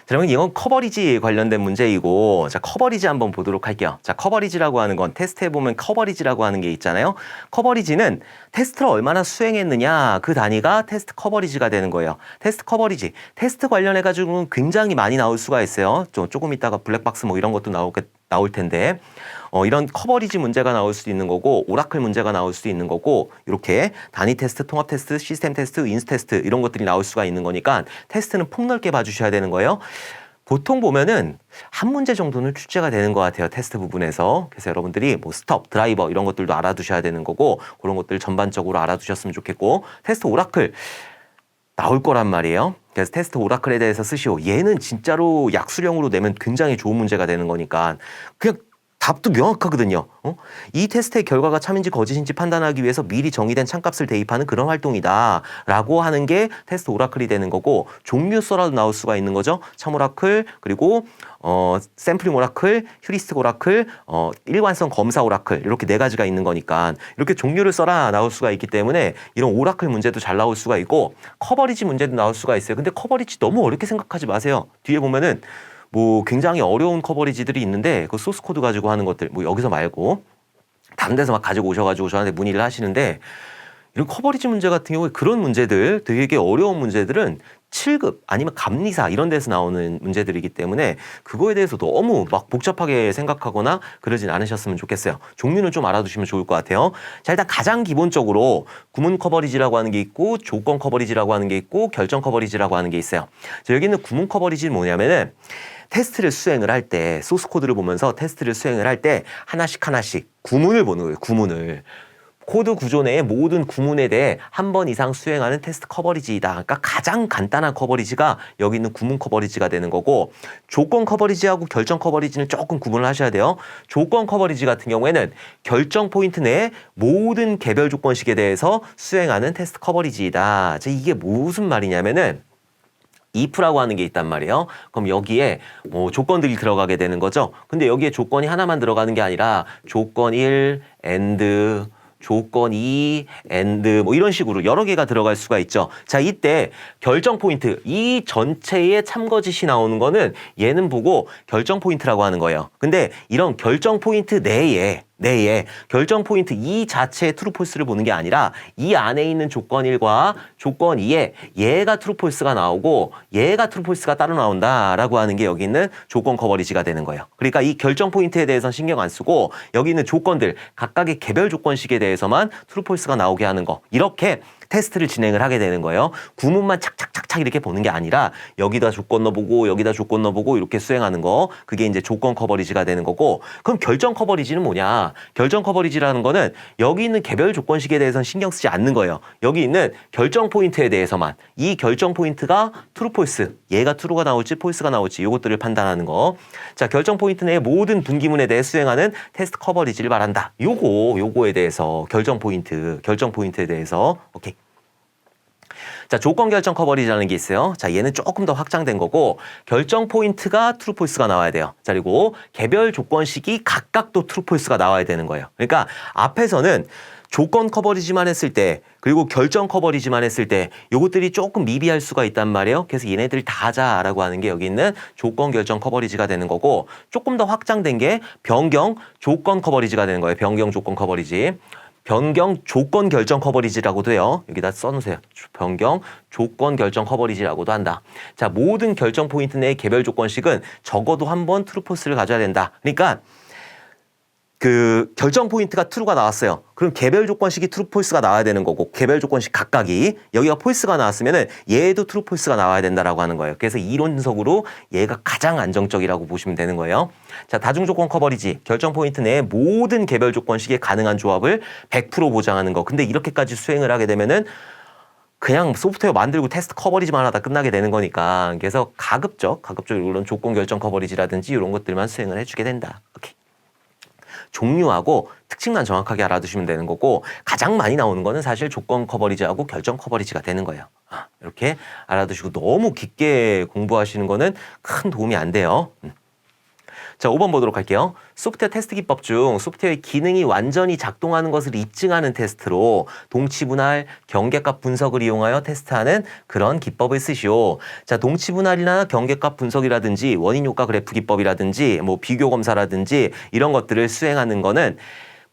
그러면 이건 커버리지 관련된 문제이고 자 커버리지 한번 보도록 할게요. 자 커버리지라고 하는 건 테스트에 보면 커버리지라고 하는 게 있잖아요. 커버리지는 테스트를 얼마나 수행했느냐 그 단위가 테스트 커버리지가 되는 거예요. 테스트 커버리지 테스트 관련해 가지고는 굉장히 많이 나올 수가 있어요. 조금 이따가 블랙박스 뭐 이런 것도 나올 텐데 이런 커버리지 문제가 나올 수도 있는 거고 오라클 문제가 나올 수도 있는 거고 이렇게 단위 테스트, 통합 테스트, 시스템 테스트, 인수 테스트 이런 것들이 나올 수가 있는 거니까 테스트는 폭넓게 봐주셔야 되는 거예요. 보통 보면은 한 문제 정도는 출제가 되는 것 같아요. 테스트 부분에서. 그래서 여러분들이 뭐 스톱, 드라이버 이런 것들도 알아두셔야 되는 거고 그런 것들 전반적으로 알아두셨으면 좋겠고 테스트 오라클 나올 거란 말이에요. 그래서 테스트 오라클에 대해서 쓰시오. 얘는 진짜로 약수령으로 내면 굉장히 좋은 문제가 되는 거니까 그냥 답도 명확하거든요. 이 테스트의 결과가 참인지 거짓인지 판단하기 위해서 미리 정의된 참값을 대입하는 그런 활동이다 라고 하는 게 테스트 오라클이 되는 거고 종류서라도 나올 수가 있는 거죠. 참 오라클 그리고 샘플링 오라클, 휴리스틱 오라클, 일관성 검사 오라클 이렇게 네 가지가 있는 거니까 이렇게 종류를 써라 나올 수가 있기 때문에 이런 오라클 문제도 잘 나올 수가 있고 커버리지 문제도 나올 수가 있어요. 근데 커버리지 너무 어렵게 생각하지 마세요. 뒤에 보면은 뭐 굉장히 어려운 커버리지들이 있는데 그 소스 코드 가지고 하는 것들 뭐 여기서 말고 다른 데서 막 가지고 오셔가지고 저한테 문의를 하시는데 이런 커버리지 문제 같은 경우에 그런 문제들 되게 어려운 문제들은 7급 아니면 감리사 이런 데서 나오는 문제들이기 때문에 그거에 대해서 너무 막 복잡하게 생각하거나 그러진 않으셨으면 좋겠어요. 종류는 좀 알아두시면 좋을 것 같아요. 자, 일단 가장 기본적으로 구문 커버리지라고 하는 게 있고 조건 커버리지라고 하는 게 있고 결정 커버리지라고 하는 게 있어요. 자, 여기 있는 구문 커버리지는 뭐냐면은 테스트를 수행을 할 때 소스 코드를 보면서 테스트를 수행을 할 때 하나씩 구문을 보는 거예요. 구문을. 코드 구조 내의 모든 구문에 대해 한 번 이상 수행하는 테스트 커버리지이다. 그러니까 가장 간단한 커버리지가 여기 있는 구문 커버리지가 되는 거고 조건 커버리지하고 결정 커버리지는 조금 구분을 하셔야 돼요. 조건 커버리지 같은 경우에는 결정 포인트 내에 모든 개별 조건식에 대해서 수행하는 테스트 커버리지이다. 이게 무슨 말이냐면은 if라고 하는 게 있단 말이에요. 그럼 여기에 뭐 조건들이 들어가게 되는 거죠. 근데 여기에 조건이 하나만 들어가는 게 아니라 조건 1, and, 조건 2, and 뭐 이런 식으로 여러 개가 들어갈 수가 있죠. 자, 이때 결정 포인트, 이 전체에 참거짓이 나오는 거는 얘는 보고 결정 포인트라고 하는 거예요. 근데 이런 결정 포인트 내에 결정 포인트 이 자체의 트루 폴스를 보는 게 아니라 이 안에 있는 조건 1과 조건 2에 얘가 트루 폴스가 나오고 얘가 트루 폴스가 따로 나온다라고 하는 게 여기 있는 조건 커버리지가 되는 거예요. 그러니까 이 결정 포인트에 대해서는 신경 안 쓰고 여기 있는 조건들 각각의 개별 조건식에 대해서만 트루 폴스가 나오게 하는 거 이렇게 테스트를 진행을 하게 되는 거예요. 구문만 착착착착 이렇게 보는 게 아니라 여기다 조건 넣어보고 여기다 조건 넣어보고 이렇게 수행하는 거 그게 이제 조건 커버리지가 되는 거고 그럼 결정 커버리지는 뭐냐? 결정 커버리지라는 거는 여기 있는 개별 조건식에 대해서는 신경 쓰지 않는 거예요. 여기 있는 결정 포인트에 대해서만 이 결정 포인트가 트루 폴스 얘가 트루가 나올지 폴스가 나올지 이것들을 판단하는 거. 자, 결정 포인트 내의 모든 분기문에 대해 수행하는 테스트 커버리지를 말한다. 요거에 대해서 결정 포인트에 대해서 오케이. 자, 조건 결정 커버리지라는 게 있어요. 자, 얘는 조금 더 확장된 거고 결정 포인트가 트루 폴스가 나와야 돼요. 자, 그리고 개별 조건식이 각각 또 트루 폴스가 나와야 되는 거예요. 그러니까 앞에서는 조건 커버리지만 했을 때 그리고 결정 커버리지만 했을 때 요것들이 조금 미비할 수가 있단 말이에요. 그래서 얘네들 다 하자라고 하는 게 여기 있는 조건 결정 커버리지가 되는 거고 조금 더 확장된 게 변경 조건 커버리지가 되는 거예요. 변경 조건 커버리지. 변경 조건 결정 커버리지라고도 해요. 여기다 써놓으세요. 변경 조건 결정 커버리지라고도 한다. 자, 모든 결정 포인트 내의 개별 조건식은 적어도 한 번 트루 폴스를 가져야 된다. 그러니까 그 결정 포인트가 true가 나왔어요. 그럼 개별 조건식이 true, false가 나와야 되는 거고 개별 조건식 각각이 여기가 false가 나왔으면은 얘도 true, false가 나와야 된다라고 하는 거예요. 그래서 이론적으로 얘가 가장 안정적이라고 보시면 되는 거예요. 자, 다중 조건 커버리지 결정 포인트 내에 모든 개별 조건식의 가능한 조합을 100% 보장하는 거. 근데 이렇게까지 수행을 하게 되면은 그냥 소프트웨어 만들고 테스트 커버리지만 하다 끝나게 되는 거니까 그래서 가급적 이런 조건 결정 커버리지라든지 이런 것들만 수행을 해주게 된다. 오케이. 종류하고 특징만 정확하게 알아두시면 되는 거고 가장 많이 나오는 거는 사실 조건 커버리지하고 결정 커버리지가 되는 거예요. 이렇게 알아두시고 너무 깊게 공부하시는 거는 큰 도움이 안 돼요. 자, 5번 보도록 할게요. 소프트웨어 테스트 기법 중 소프트웨어의 기능이 완전히 작동하는 것을 입증하는 테스트로 동치 분할, 경계값 분석을 이용하여 테스트하는 그런 기법을 쓰시오. 자, 동치 분할이나 경계값 분석이라든지 원인 효과 그래프 기법이라든지 뭐 비교 검사라든지 이런 것들을 수행하는 거는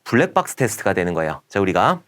블랙박스 테스트가 되는 거예요. 자, 우리가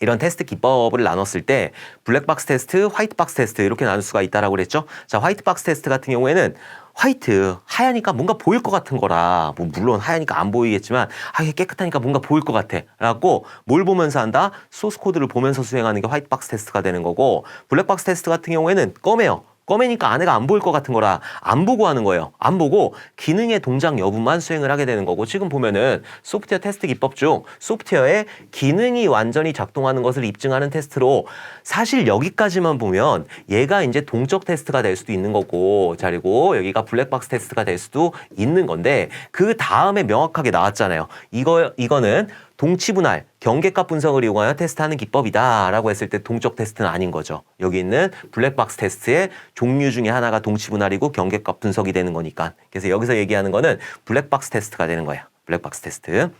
이런 테스트 기법을 나눴을 때 블랙박스 테스트, 화이트박스 테스트 이렇게 나눌 수가 있다라고 그랬죠. 자, 화이트박스 테스트 같은 경우에는 화이트, 하얘니까 뭔가 보일 것 같은 거라. 뭐 물론 하얘니까 안 보이겠지만 이게 깨끗하니까 뭔가 보일 것 같아. 라고 뭘 보면서 한다? 소스 코드를 보면서 수행하는 게 화이트박스 테스트가 되는 거고, 블랙박스 테스트 같은 경우에는 검해요. 검해니까 안에가 안 보일 것 같은 거라 안 보고 하는 거예요. 안 보고 기능의 동작 여부만 수행을 하게 되는 거고, 지금 보면은 소프트웨어 테스트 기법 중 소프트웨어의 기능이 완전히 작동하는 것을 입증하는 테스트로, 사실 여기까지만 보면 얘가 이제 동적 테스트가 될 수도 있는 거고, 자, 그리고 여기가 블랙박스 테스트가 될 수도 있는 건데, 그 다음에 명확하게 나왔잖아요. 이거는 동치 분할, 경계값 분석을 이용하여 테스트하는 기법이다 라고 했을 때 동적 테스트는 아닌 거죠. 여기 있는 블랙박스 테스트의 종류 중에 하나가 동치 분할이고 경계값 분석이 되는 거니까. 그래서 여기서 얘기하는 거는 블랙박스 테스트가 되는 거예요. 블랙박스 테스트.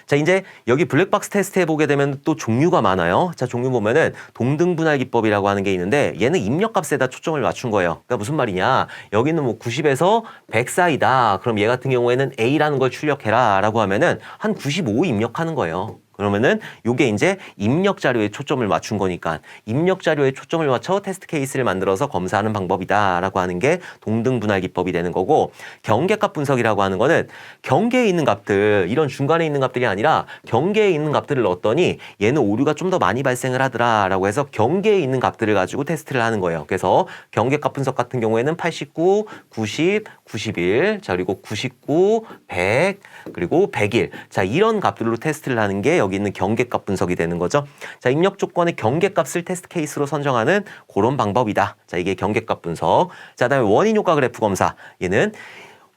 자, 이제 여기 블랙박스 테스트 해보게 되면 또 종류가 많아요. 자, 종류 보면은 동등분할 기법이라고 하는 게 있는데, 얘는 입력값에다 초점을 맞춘 거예요. 그러니까 무슨 말이냐, 여기는 뭐 90에서 100 사이다. 그럼 얘 같은 경우에는 A라는 걸 출력해라 라고 하면은 한 95 입력하는 거예요. 그러면은 요게 이제 입력 자료에 초점을 맞춘 거니까, 입력 자료에 초점을 맞춰 테스트 케이스를 만들어서 검사하는 방법이다라고 하는 게 동등 분할 기법이 되는 거고, 경계값 분석이라고 하는 거는 경계에 있는 값들, 이런 중간에 있는 값들이 아니라 경계에 있는 값들을 넣었더니 얘는 오류가 좀 더 많이 발생을 하더라라고 해서 경계에 있는 값들을 가지고 테스트를 하는 거예요. 그래서 경계값 분석 같은 경우에는 89, 90, 91, 자, 그리고 99, 100, 그리고 101. 자, 이런 값들로 테스트를 하는 게 여기 있는 경계값 분석이 되는 거죠. 자, 입력 조건의 경계값을 테스트 케이스로 선정하는 그런 방법이다. 자, 이게 경계값 분석. 자, 그다음에 원인 효과 그래프 검사. 얘는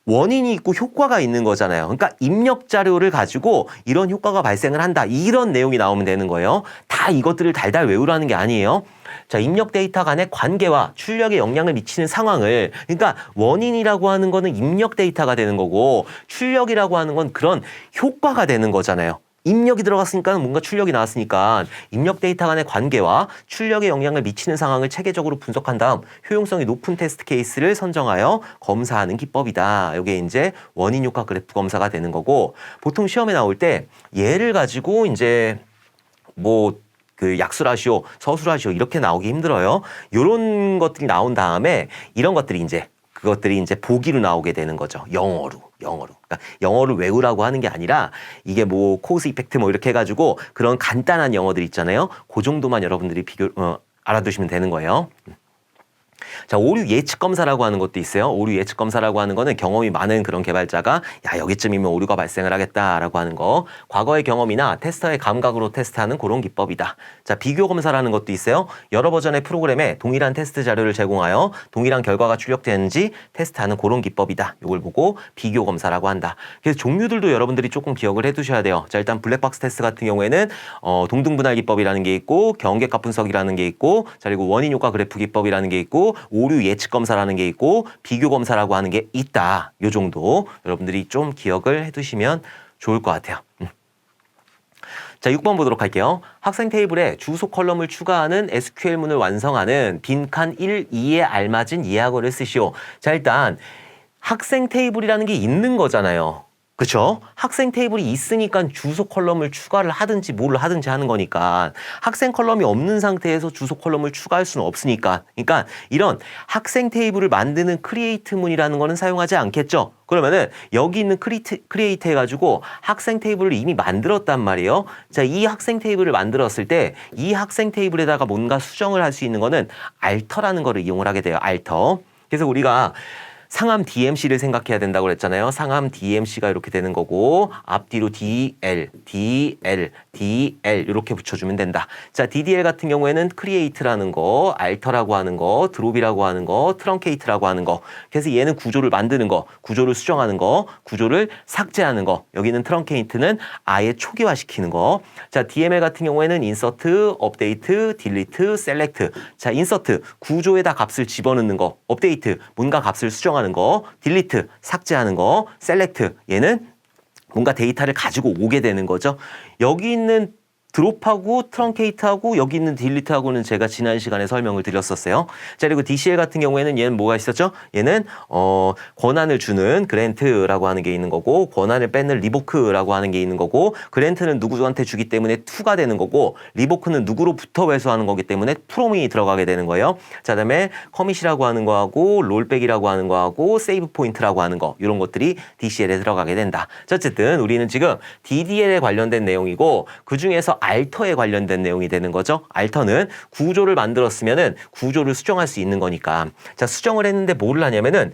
원인이 있고 효과가 있는 거잖아요. 그러니까 입력 자료를 가지고 이런 효과가 발생을 한다, 이런 내용이 나오면 되는 거예요. 다 이것들을 달달 외우라는 게 아니에요. 자, 입력 데이터 간의 관계와 출력에 영향을 미치는 상황을, 그러니까 원인이라고 하는 거는 입력 데이터가 되는 거고, 출력이라고 하는 건 그런 효과가 되는 거잖아요. 입력이 들어갔으니까 뭔가 출력이 나왔으니까 입력 데이터 간의 관계와 출력에 영향을 미치는 상황을 체계적으로 분석한 다음 효용성이 높은 테스트 케이스를 선정하여 검사하는 기법이다. 이게 이제 원인 효과 그래프 검사가 되는 거고, 보통 시험에 나올 때 얘를 가지고 이제 뭐 그 약수라시오, 서술라시오 이렇게 나오기 힘들어요. 이런 것들이 나온 다음에 이런 것들이 이제 그것들이 이제 보기로 나오게 되는 거죠. 영어로. 그러니까 영어를 외우라고 하는 게 아니라 이게 뭐 코스 이펙트 뭐 이렇게 해가지고 그런 간단한 영어들 있잖아요. 그 정도만 여러분들이 알아두시면 되는 거예요. 자, 오류 예측 검사라고 하는 것도 있어요. 오류 예측 검사라고 하는 거는 경험이 많은 그런 개발자가 여기쯤이면 오류가 발생을 하겠다라고 하는 거, 과거의 경험이나 테스터의 감각으로 테스트하는 그런 기법이다. 자, 비교 검사라는 것도 있어요. 여러 버전의 프로그램에 동일한 테스트 자료를 제공하여 동일한 결과가 출력되는지 테스트하는 그런 기법이다. 이걸 보고 비교 검사라고 한다. 그래서 종류들도 여러분들이 조금 기억을 해두셔야 돼요. 자, 일단 블랙박스 테스트 같은 경우에는 동등분할 기법이라는 게 있고, 경계값 분석이라는 게 있고, 자, 그리고 원인 효과 그래프 기법이라는 게 있고, 오류 예측 검사라는 게 있고, 비교 검사라고 하는 게 있다. 요 정도 여러분들이 좀 기억을 해두시면 좋을 것 같아요. 자, 6번 보도록 할게요. 학생 테이블에 주소 컬럼을 추가하는 SQL문을 완성하는 빈칸 1, 2에 알맞은 예약어를 쓰시오. 자, 일단 학생 테이블이라는 게 있는 거잖아요. 그렇죠? 학생 테이블이 있으니까 주소 컬럼을 추가를 하든지 뭘 하든지 하는 거니까, 학생 컬럼이 없는 상태에서 주소 컬럼을 추가할 수는 없으니까, 그러니까 이런 학생 테이블을 만드는 크리에이트문이라는 거는 사용하지 않겠죠? 그러면은 여기 있는 크리에이트 해가지고 학생 테이블을 이미 만들었단 말이에요. 자, 이 학생 테이블을 만들었을 때 이 학생 테이블에다가 뭔가 수정을 할 수 있는 거는 알터라는 거를 이용을 하게 돼요. 알터. 그래서 우리가 상함 DMC를 생각해야 된다고 그랬잖아요. 상함 DMC가 이렇게 되는 거고, 앞뒤로 DL, DL, DL 이렇게 붙여주면 된다. 자, DDL 같은 경우에는 create라는 거, alter라고 하는 거, drop이라고 하는 거, truncate라고 하는 거. 그래서 얘는 구조를 만드는 거, 구조를 수정하는 거, 구조를 삭제하는 거. 여기는 truncate는 아예 초기화시키는 거. 자, DML 같은 경우에는 insert, update, delete, select. 자, insert 구조에다 값을 집어넣는 거, update 뭔가 값을 수정하는 거, 딜리트 삭제하는 거, 셀렉트 얘는 뭔가 데이터를 가지고 오게 되는 거죠. 여기 있는 드롭하고 트렁케이트하고 여기 있는 딜리트하고는 제가 지난 시간에 설명을 드렸었어요. 자, 그리고 DCL 같은 경우에는 얘는 뭐가 있었죠? 얘는 권한을 주는 그랜트라고 하는 게 있는 거고, 권한을 뺏는 리보크라고 하는 게 있는 거고, 그랜트는 누구한테 주기 때문에 투가 되는 거고, 리보크는 누구로부터 회수하는 거기 때문에 프롬이 들어가게 되는 거예요. 자, 그다음에 커밋이라고 하는 거하고 롤백이라고 하는 거하고 세이브 포인트라고 하는 거, 이런 것들이 DCL에 들어가게 된다. 자, 어쨌든 우리는 지금 DDL에 관련된 내용이고, 그 중에서 알터에 관련된 내용이 되는 거죠. 알터는 구조를 만들었으면은 구조를 수정할 수 있는 거니까. 자, 수정을 했는데 뭐를 하냐면은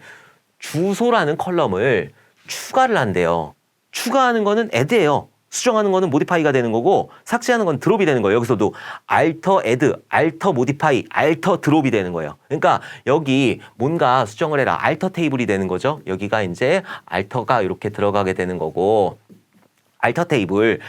주소라는 컬럼을 추가를 한대요. 추가하는 거는 add예요. 수정하는 거는 modify가 되는 거고, 삭제하는 건 드롭이 되는 거예요. 여기서도 alter add, alter modify, alter drop이 되는 거예요. 그러니까 여기 뭔가 수정을 해라. alter 테이블이 되는 거죠. 여기가 이제 alter가 이렇게 들어가게 되는 거고, 알터 테이블을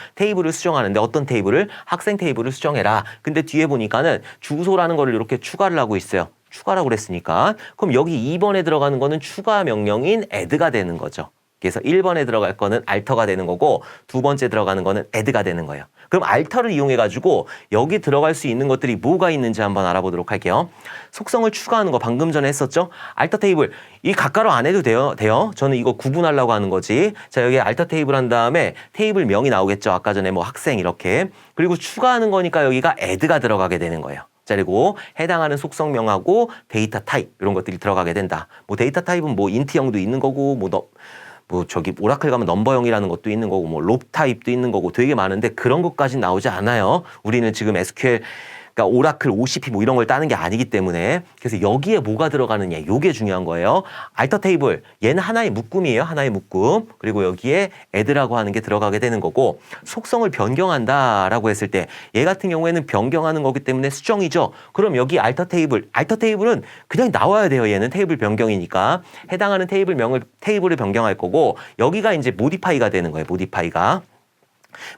수정하는데 어떤 테이블을? 학생 테이블을 수정해라. 근데 뒤에 보니까는 주소라는 거를 이렇게 추가를 하고 있어요. 추가라고 그랬으니까. 그럼 여기 2번에 들어가는 거는 추가 명령인 add가 되는 거죠. 그래서 1번에 들어갈 거는 알터가 되는 거고, 두 번째 들어가는 거는 add가 되는 거예요. 그럼 알터를 이용해가지고 여기 들어갈 수 있는 것들이 뭐가 있는지 한번 알아보도록 할게요. 속성을 추가하는 거 방금 전에 했었죠? 알터 테이블, 이 가까로 안 해도 돼요. 저는 이거 구분하려고 하는 거지. 자, 여기 알터 테이블 한 다음에 테이블 명이 나오겠죠. 아까 전에 뭐 학생 이렇게. 그리고 추가하는 거니까 여기가 add가 들어가게 되는 거예요. 자, 그리고 해당하는 속성명하고 데이터 타입 이런 것들이 들어가게 된다. 뭐 데이터 타입은 뭐 인트형도 있는 거고, 뭐 저기 오라클 가면 넘버형이라는 것도 있는 거고, 뭐 롭 타입도 있는 거고, 되게 많은데 그런 것까지 나오지 않아요. 우리는 지금 SQL, 그러니까 오라클 OCP 뭐 이런 걸 따는 게 아니기 때문에. 그래서 여기에 뭐가 들어가느냐, 요게 중요한 거예요. 알터 테이블, 얘는 하나의 묶음이에요. 하나의 묶음. 그리고 여기에 add라고 하는 게 들어가게 되는 거고, 속성을 변경한다라고 했을 때 얘 같은 경우에는 변경하는 거기 때문에 수정이죠. 그럼 여기 알터 테이블은 그냥 나와야 돼요. 얘는 테이블 변경이니까. 해당하는 테이블을 변경할 거고, 여기가 이제 모디파이가 되는 거예요.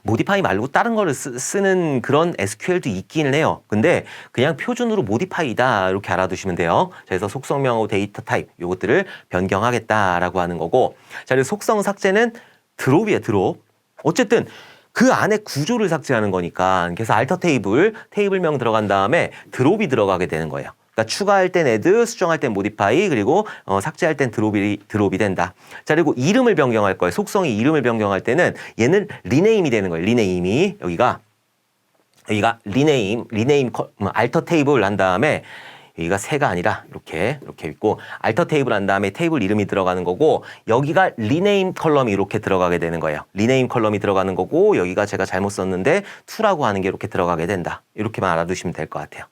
모디파이 말고 다른 거를 쓰는 그런 SQL도 있기는 해요. 근데 그냥 표준으로 모디파이다 이렇게 알아두시면 돼요. 그래서 속성명하고 데이터 타입 요것들을 변경하겠다라고 하는 거고, 자, 그리고 속성 삭제는 드롭이에요. 드롭. 어쨌든 그 안에 구조를 삭제하는 거니까. 그래서 알터 테이블명 들어간 다음에 드롭이 들어가게 되는 거예요. 그러니까 추가할 땐 add, 수정할 땐 modify, 그리고 삭제할 땐 드롭이 된다. 자, 그리고 이름을 변경할 거예요. 속성이 이름을 변경할 때는 얘는 리네임이 되는 거예요. 리네임이 여기가 리네임 알터 테이블 한 다음에 여기가 새가 아니라 이렇게 있고, 알터 테이블 한 다음에 테이블 이름이 들어가는 거고, 여기가 리네임 컬럼이 이렇게 들어가게 되는 거예요. 리네임 컬럼이 들어가는 거고, 여기가 제가 잘못 썼는데 to라고 하는 게 이렇게 들어가게 된다. 이렇게만 알아두시면 될 것 같아요.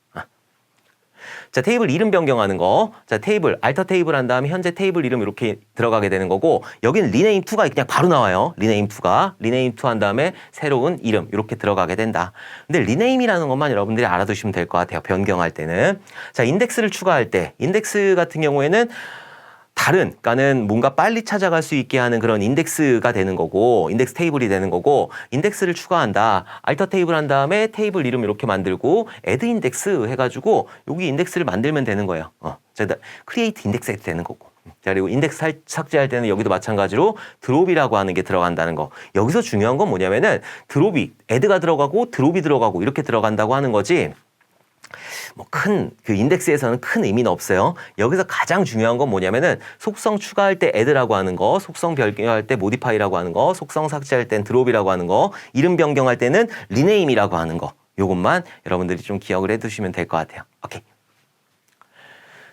자, 테이블 이름 변경하는 거. 자, 알터 테이블 한 다음에 현재 테이블 이름 이렇게 들어가게 되는 거고, 여기는 리네임 2가 그냥 바로 나와요. 리네임 2 한 다음에 새로운 이름 이렇게 들어가게 된다. 근데 리네임이라는 것만 여러분들이 알아두시면 될 것 같아요. 변경할 때는. 자, 인덱스를 추가할 때, 인덱스 같은 경우에는 그러니까는 뭔가 빨리 찾아갈 수 있게 하는 그런 인덱스가 되는 거고, 인덱스 테이블이 되는 거고, 인덱스를 추가한다. 알터 테이블 한 다음에 테이블 이름 이렇게 만들고 add 인덱스 해가지고 여기 인덱스를 만들면 되는 거예요. create 인덱스 해도 되는 거고. 자, 그리고 인덱스 삭제할 때는 여기도 마찬가지로 드롭이라고 하는 게 들어간다는 거. 여기서 중요한 건 뭐냐면은 add가 들어가고 드롭이 들어가고 이렇게 들어간다고 하는 거지. 뭐 그 인덱스에서는 큰 의미는 없어요. 여기서 가장 중요한 건 뭐냐면은 속성 추가할 때 add라고 하는 거, 속성 변경할 때 modify라고 하는 거, 속성 삭제할 땐 drop이라고 하는 거, 이름 변경할 때는 rename이라고 하는 거. 요것만 여러분들이 좀 기억을 해두시면 될 것 같아요. 오케이.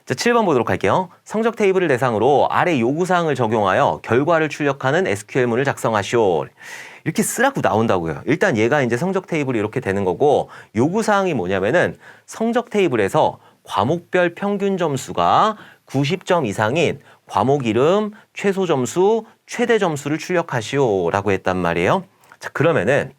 자, 7번 보도록 할게요. 성적 테이블을 대상으로 아래 요구사항을 적용하여 결과를 출력하는 SQL문을 작성하시오. 이렇게 쓰라고 나온다고요. 일단 얘가 이제 성적 테이블이 이렇게 되는 거고, 요구사항이 뭐냐면은 성적 테이블에서 과목별 평균 점수가 90점 이상인 과목 이름, 최소 점수, 최대 점수를 출력하시오라고 했단 말이에요. 자, 그러면은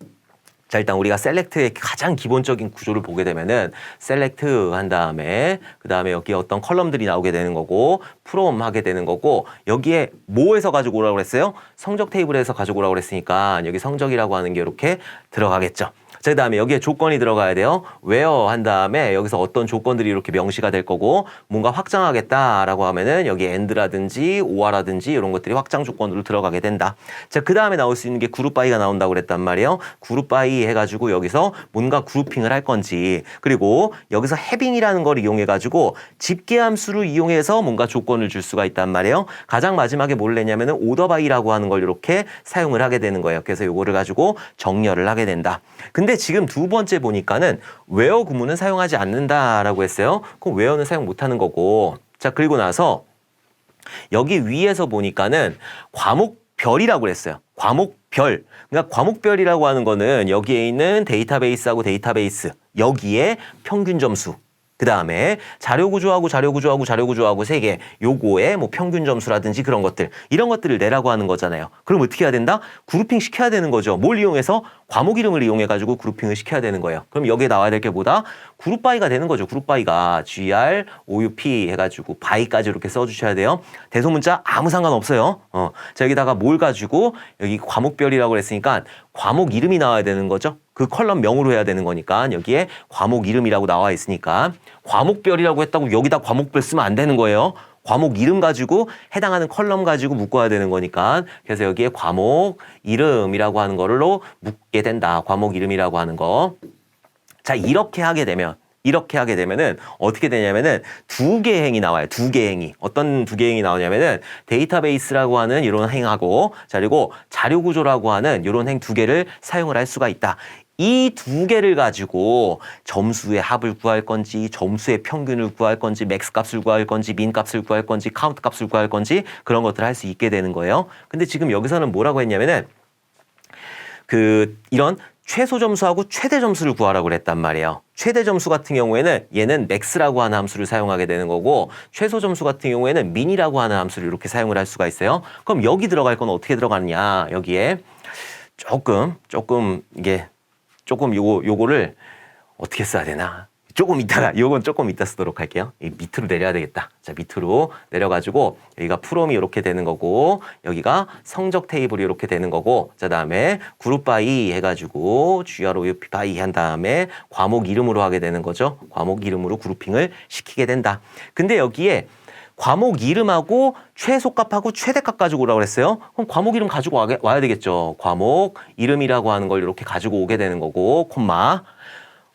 자, 일단 우리가 셀렉트의 가장 기본적인 구조를 보게 되면은 셀렉트 한 다음에 그 다음에 여기 어떤 컬럼들이 나오게 되는 거고, 프롬 하게 되는 거고, 여기에 뭐에서 가지고 오라고 그랬어요? 성적 테이블에서 가지고 오라고 그랬으니까 여기 성적이라고 하는 게 이렇게 들어가겠죠. 자, 그다음에 여기에 조건이 들어가야 돼요. where 한 다음에 여기서 어떤 조건들이 이렇게 명시가 될 거고 뭔가 확장하겠다라고 하면은 여기 and라든지 or라든지 이런 것들이 확장 조건으로 들어가게 된다. 자, 그다음에 나올 수 있는 게 그룹 바이가 나온다고 그랬단 말이에요. 그룹 바이 해가지고 여기서 뭔가 그룹핑을 할 건지 그리고 여기서 having이라는 걸 이용해가지고 집계함수를 이용해서 뭔가 조건을 줄 수가 있단 말이에요. 가장 마지막에 뭘 냈냐면은 order by라고 하는 걸 이렇게 사용을 하게 되는 거예요. 그래서 요거를 가지고 정렬을 하게 된다. 근데 지금 두 번째 보니까는 where 구문은 사용하지 않는다라고 했어요. 그럼 where는 사용 못하는 거고. 자, 그리고 나서 여기 위에서 보니까는 과목별이라고 그랬어요. 과목별. 그러니까 과목별이라고 하는 거는 여기에 있는 데이터베이스하고 데이터베이스 여기에 평균 점수. 그 다음에 자료구조하고 자료구조하고 세 개. 요거에 뭐 평균 점수라든지 그런 것들. 이런 것들을 내라고 하는 거잖아요. 그럼 어떻게 해야 된다? 그룹핑 시켜야 되는 거죠. 뭘 이용해서? 과목 이름을 이용해가지고 그룹핑을 시켜야 되는 거예요. 그럼 여기에 나와야 될 게 뭐다? 그룹 바이가 되는 거죠. 그룹 바이가 GR, OUP 해가지고 바이까지 이렇게 써주셔야 돼요. 대소문자 아무 상관없어요. 자, 여기다가 뭘 가지고 여기 과목별이라고 했으니까 과목 이름이 나와야 되는 거죠. 그 컬럼명으로 해야 되는 거니까 여기에 과목 이름이라고 나와 있으니까 과목별이라고 했다고 여기다 과목별 쓰면 안 되는 거예요. 과목 이름 가지고 해당하는 컬럼 가지고 묶어야 되는 거니까 그래서 여기에 과목 이름이라고 하는 거로 묶게 된다. 과목 이름이라고 하는 거. 자, 이렇게 하게 되면은 어떻게 되냐면은 두 개 행이 나와요. 두 개 행이. 어떤 두 개 행이 나오냐면은 데이터베이스라고 하는 이런 행하고 자, 그리고 자료구조라고 하는 이런 행 두 개를 사용을 할 수가 있다. 이 두 개를 가지고 점수의 합을 구할 건지 점수의 평균을 구할 건지 맥스 값을 구할 건지 민 값을 구할 건지 카운트 값을 구할 건지 그런 것들을 할 수 있게 되는 거예요. 근데 지금 여기서는 뭐라고 했냐면은 이런 최소 점수하고 최대 점수를 구하라고 그랬단 말이에요. 최대 점수 같은 경우에는 얘는 max라고 하는 함수를 사용하게 되는 거고 최소 점수 같은 경우에는 min이라고 하는 함수를 이렇게 사용을 할 수가 있어요. 그럼 여기 들어갈 건 어떻게 들어가느냐? 여기에 조금 이게 조금 요거를 어떻게 써야 되나? 요건 조금 이따 쓰도록 할게요. 이 밑으로 내려야 되겠다. 자, 밑으로 내려가지고 여기가 프롬이 이렇게 되는 거고 여기가 성적 테이블이 이렇게 되는 거고 자, 다음에 그룹 바이 해가지고 GROUP 바이 한 다음에 과목 이름으로 하게 되는 거죠. 과목 이름으로 그룹핑을 시키게 된다. 근데 여기에 과목 이름하고 최소값하고 최대값 가지고 오라고 그랬어요. 그럼 과목 이름 가지고 와야 되겠죠. 과목 이름이라고 하는 걸 이렇게 가지고 오게 되는 거고 콤마.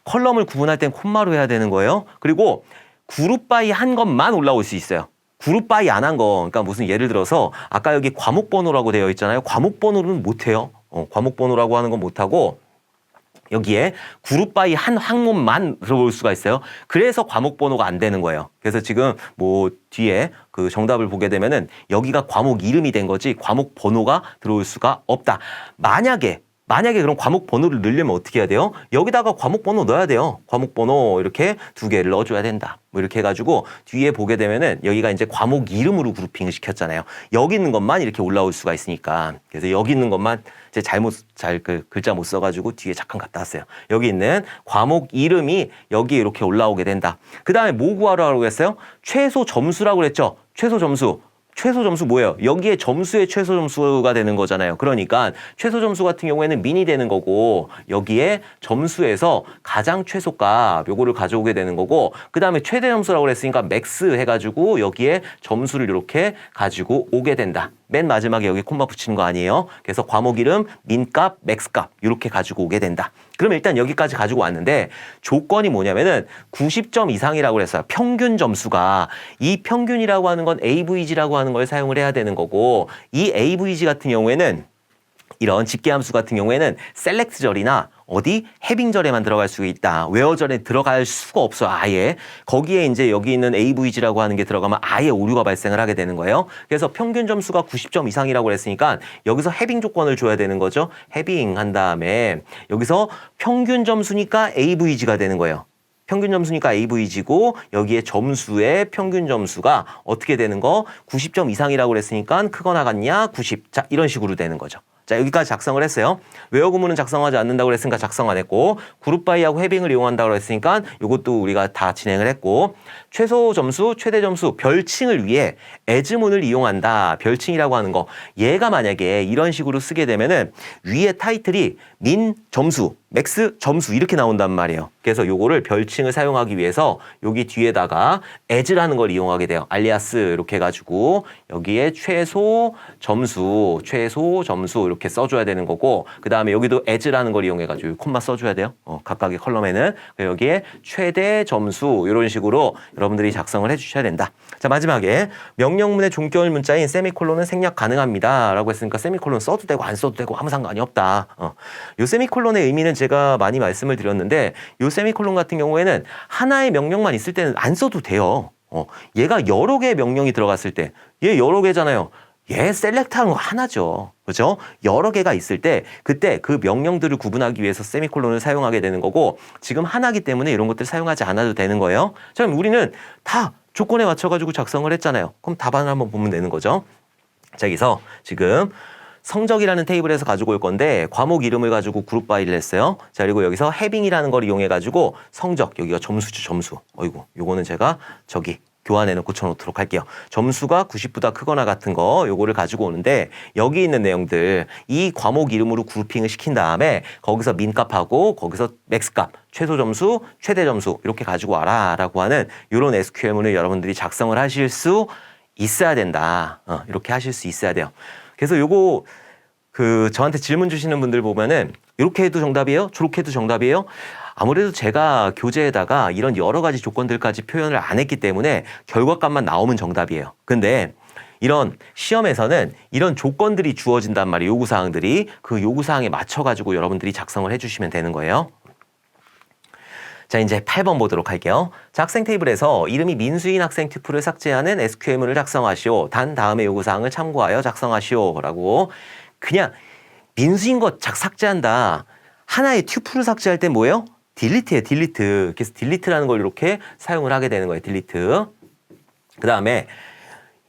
컬럼을 구분할 땐 콤마로 해야 되는 거예요. 그리고 그룹 바이 한 것만 올라올 수 있어요. 그룹 바이 안 한 거, 그러니까 무슨 예를 들어서 아까 여기 과목 번호라고 되어 있잖아요. 과목 번호는 못 해요. 과목 번호라고 하는 건 못 하고 여기에 그룹 바이 한 항목만 들어올 수가 있어요. 그래서 과목 번호가 안 되는 거예요. 그래서 지금 뭐 뒤에 그 정답을 보게 되면은 여기가 과목 이름이 된 거지 과목 번호가 들어올 수가 없다. 만약에 그럼 과목 번호를 넣으려면 어떻게 해야 돼요? 여기다가 과목 번호 넣어야 돼요. 과목 번호 이렇게 두 개를 넣어줘야 된다. 뭐 이렇게 해가지고 뒤에 보게 되면은 여기가 이제 과목 이름으로 그룹핑을 시켰잖아요. 여기 있는 것만 이렇게 올라올 수가 있으니까. 그래서 여기 있는 것만 이제 글자 못 써가지고 뒤에 잠깐 갔다 왔어요. 여기 있는 과목 이름이 여기에 이렇게 올라오게 된다. 그 다음에 뭐 구하라고 했어요? 최소 점수라고 그랬죠? 최소 점수 뭐예요? 여기에 점수의 최소 점수가 되는 거잖아요. 그러니까 최소 점수 같은 경우에는 민이 되는 거고 여기에 점수에서 가장 최소값 요거를 가져오게 되는 거고 그 다음에 최대 점수라고 그랬으니까 맥스 해가지고 여기에 점수를 이렇게 가지고 오게 된다. 맨 마지막에 여기 콤마 붙이는 거 아니에요. 그래서 과목 이름, 민값, 맥스값 이렇게 가지고 오게 된다. 그러면 일단 여기까지 가지고 왔는데 조건이 뭐냐면은 90점 이상이라고 그랬어요. 평균 점수가 이 평균이라고 하는 건 AVG라고 하는 걸 사용을 해야 되는 거고 이 AVG 같은 경우에는 이런 집계함수 같은 경우에는 셀렉트절이나 어디 해빙절에만 들어갈 수 있다. 웨어절에 들어갈 수가 없어 아예. 거기에 이제 여기 있는 AVG라고 하는 게 들어가면 아예 오류가 발생을 하게 되는 거예요. 그래서 평균 점수가 90점 이상이라고 그랬으니까 여기서 해빙 조건을 줘야 되는 거죠. 해빙 한 다음에 여기서 평균 점수니까 AVG가 되는 거예요. 평균 점수니까 AVG고 여기에 점수의 평균 점수가 어떻게 되는 거? 90점 이상이라고 그랬으니까 크거나 같냐? 90. 자, 이런 식으로 되는 거죠. 자, 여기까지 작성을 했어요. 웨어 구문은 작성하지 않는다고 그랬으니까 작성 안 했고 그룹 바이하고 해빙을 이용한다고 그랬으니까 이것도 우리가 다 진행을 했고 최소 점수, 최대 점수, 별칭을 위해 as문을 이용한다. 별칭이라고 하는 거. 얘가 만약에 이런 식으로 쓰게 되면은 위에 타이틀이 min 점수, max 점수 이렇게 나온단 말이에요. 그래서 요거를 별칭을 사용하기 위해서 여기 뒤에다가 as라는 걸 이용하게 돼요. 알리아스 이렇게 해가지고 여기에 최소 점수 이렇게 써줘야 되는 거고 그 다음에 여기도 as라는 걸 이용해가지고 콤마 써줘야 돼요. 각각의 컬럼에는 여기에 최대 점수 이런 식으로 여러분들이 작성을 해주셔야 된다. 자 마지막에 명령문의 종결 문자인 세미콜론은 생략 가능합니다. 라고 했으니까 세미콜론 써도 되고 안 써도 되고 아무 상관이 없다. 요 세미콜론의 의미는 제가 많이 말씀을 드렸는데 요 세미콜론 같은 경우에는 하나의 명령만 있을 때는 안 써도 돼요. 얘가 여러 개의 명령이 들어갔을 때 얘 여러 개잖아요. 얘 셀렉트하는 거 하나죠. 그죠? 여러 개가 있을 때 그때 그 명령들을 구분하기 위해서 세미콜론을 사용하게 되는 거고 지금 하나기 때문에 이런 것들 사용하지 않아도 되는 거예요. 자, 그럼 우리는 다 조건에 맞춰가지고 작성을 했잖아요. 그럼 답안을 한번 보면 되는 거죠. 자, 여기서 지금 성적이라는 테이블에서 가지고 올 건데 과목 이름을 가지고 그룹 바이를 했어요. 자, 그리고 여기서 having이라는 걸 이용해 가지고 성적, 여기가 점수죠, 점수. 어이구, 요거는 제가 저기 교환해 놓고 쳐놓도록 할게요. 점수가 90보다 크거나 같은 거 요거를 가지고 오는데 여기 있는 내용들 이 과목 이름으로 그룹핑을 시킨 다음에 거기서 민값하고 거기서 맥스값, 최소 점수, 최대 점수 이렇게 가지고 와라 라고 하는 이런 SQL문을 여러분들이 작성을 하실 수 있어야 된다. 이렇게 하실 수 있어야 돼요. 그래서 요거 저한테 질문 주시는 분들 보면은 이렇게 해도 정답이에요? 저렇게 해도 정답이에요? 아무래도 제가 교재에다가 이런 여러 가지 조건들까지 표현을 안 했기 때문에 결과값만 나오면 정답이에요. 근데 이런 시험에서는 이런 조건들이 주어진단 말이에요. 요구사항들이. 그 요구사항에 맞춰가지고 여러분들이 작성을 해주시면 되는 거예요. 자, 이제 8번 보도록 할게요. 자, 학생 테이블에서 이름이 민수인 학생 튜플을 삭제하는 SQL문을 작성하시오. 단 다음의 요구사항을 참고하여 작성하시오. 라고 그냥 민수인 것 삭제한다. 하나의 튜플을 삭제할 때 뭐예요? 딜리트예요, 딜리트. 그래서 딜리트라는 걸 이렇게 사용을 하게 되는 거예요, 딜리트. 그 다음에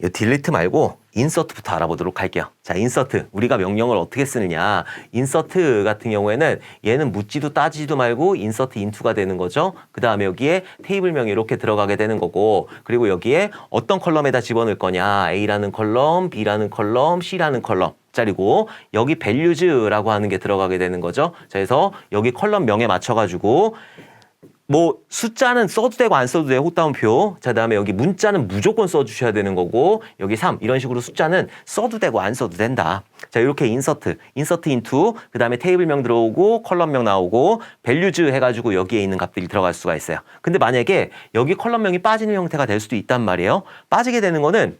이 딜리트 말고 인서트부터 알아보도록 할게요. 자, 인서트. 우리가 명령을 어떻게 쓰느냐. 인서트 같은 경우에는 얘는 묻지도 따지지도 말고 인서트 인투가 되는 거죠. 그 다음에 여기에 테이블명이 이렇게 들어가게 되는 거고 그리고 여기에 어떤 컬럼에다 집어넣을 거냐. A라는 컬럼, B라는 컬럼, C라는 컬럼. 짜리고 여기 values라고 하는 게 들어가게 되는 거죠. 자, 그래서 여기 컬럼명에 맞춰가지고 뭐 숫자는 써도 되고 안 써도 돼요. 호따옴표. 자, 그다음에 여기 문자는 무조건 써주셔야 되는 거고 여기 3 이런 식으로 숫자는 써도 되고 안 써도 된다. 자, 이렇게 인서트 인투 그 다음에 테이블명 들어오고 컬럼명 나오고 values 해가지고 여기에 있는 값들이 들어갈 수가 있어요. 근데 만약에 여기 컬럼명이 빠지는 형태가 될 수도 있단 말이에요. 빠지게 되는 거는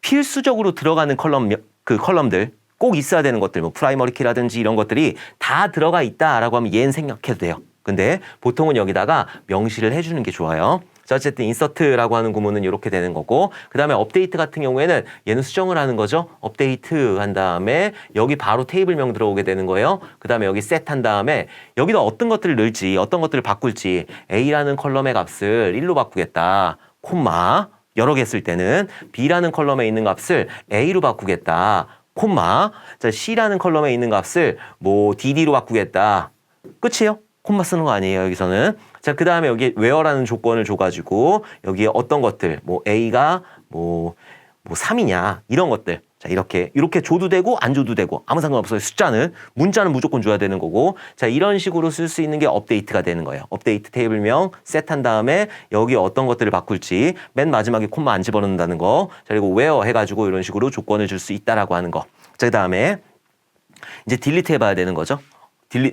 필수적으로 들어가는 컬럼들 꼭 있어야 되는 것들 뭐 프라이머리 키라든지 이런 것들이 다 들어가 있다라고 하면 얘는 생략해도 돼요. 근데 보통은 여기다가 명시를 해주는 게 좋아요. 자, 어쨌든 인서트라고 하는 구문은 이렇게 되는 거고 그 다음에 업데이트 같은 경우에는 얘는 수정을 하는 거죠. 업데이트 한 다음에 여기 바로 테이블명 들어오게 되는 거예요. 그 다음에 여기 셋 한 다음에 여기다 어떤 것들을 넣을지 어떤 것들을 바꿀지 A라는 컬럼의 값을 1로 바꾸겠다. 콤마 여러 개 쓸 때는 B라는 컬럼에 있는 값을 A로 바꾸겠다. 콤마. 자, C라는 컬럼에 있는 값을 뭐 DD로 바꾸겠다. 끝이에요. 콤마 쓰는 거 아니에요, 여기서는. 자, 그 다음에 여기 where라는 조건을 줘가지고 여기에 어떤 것들, 뭐 A가 뭐 3이냐 이런 것들. 자, 이렇게 줘도 되고 안 줘도 되고 아무 상관없어요. 숫자는 문자는 무조건 줘야 되는 거고 자, 이런 식으로 쓸 수 있는 게 업데이트가 되는 거예요. 업데이트 테이블명 셋한 다음에 여기 어떤 것들을 바꿀지 맨 마지막에 콤마 안 집어넣는다는 거. 자, 그리고 where 해가지고 이런 식으로 조건을 줄 수 있다라고 하는 거. 자, 그 다음에 이제 딜리트 해봐야 되는 거죠.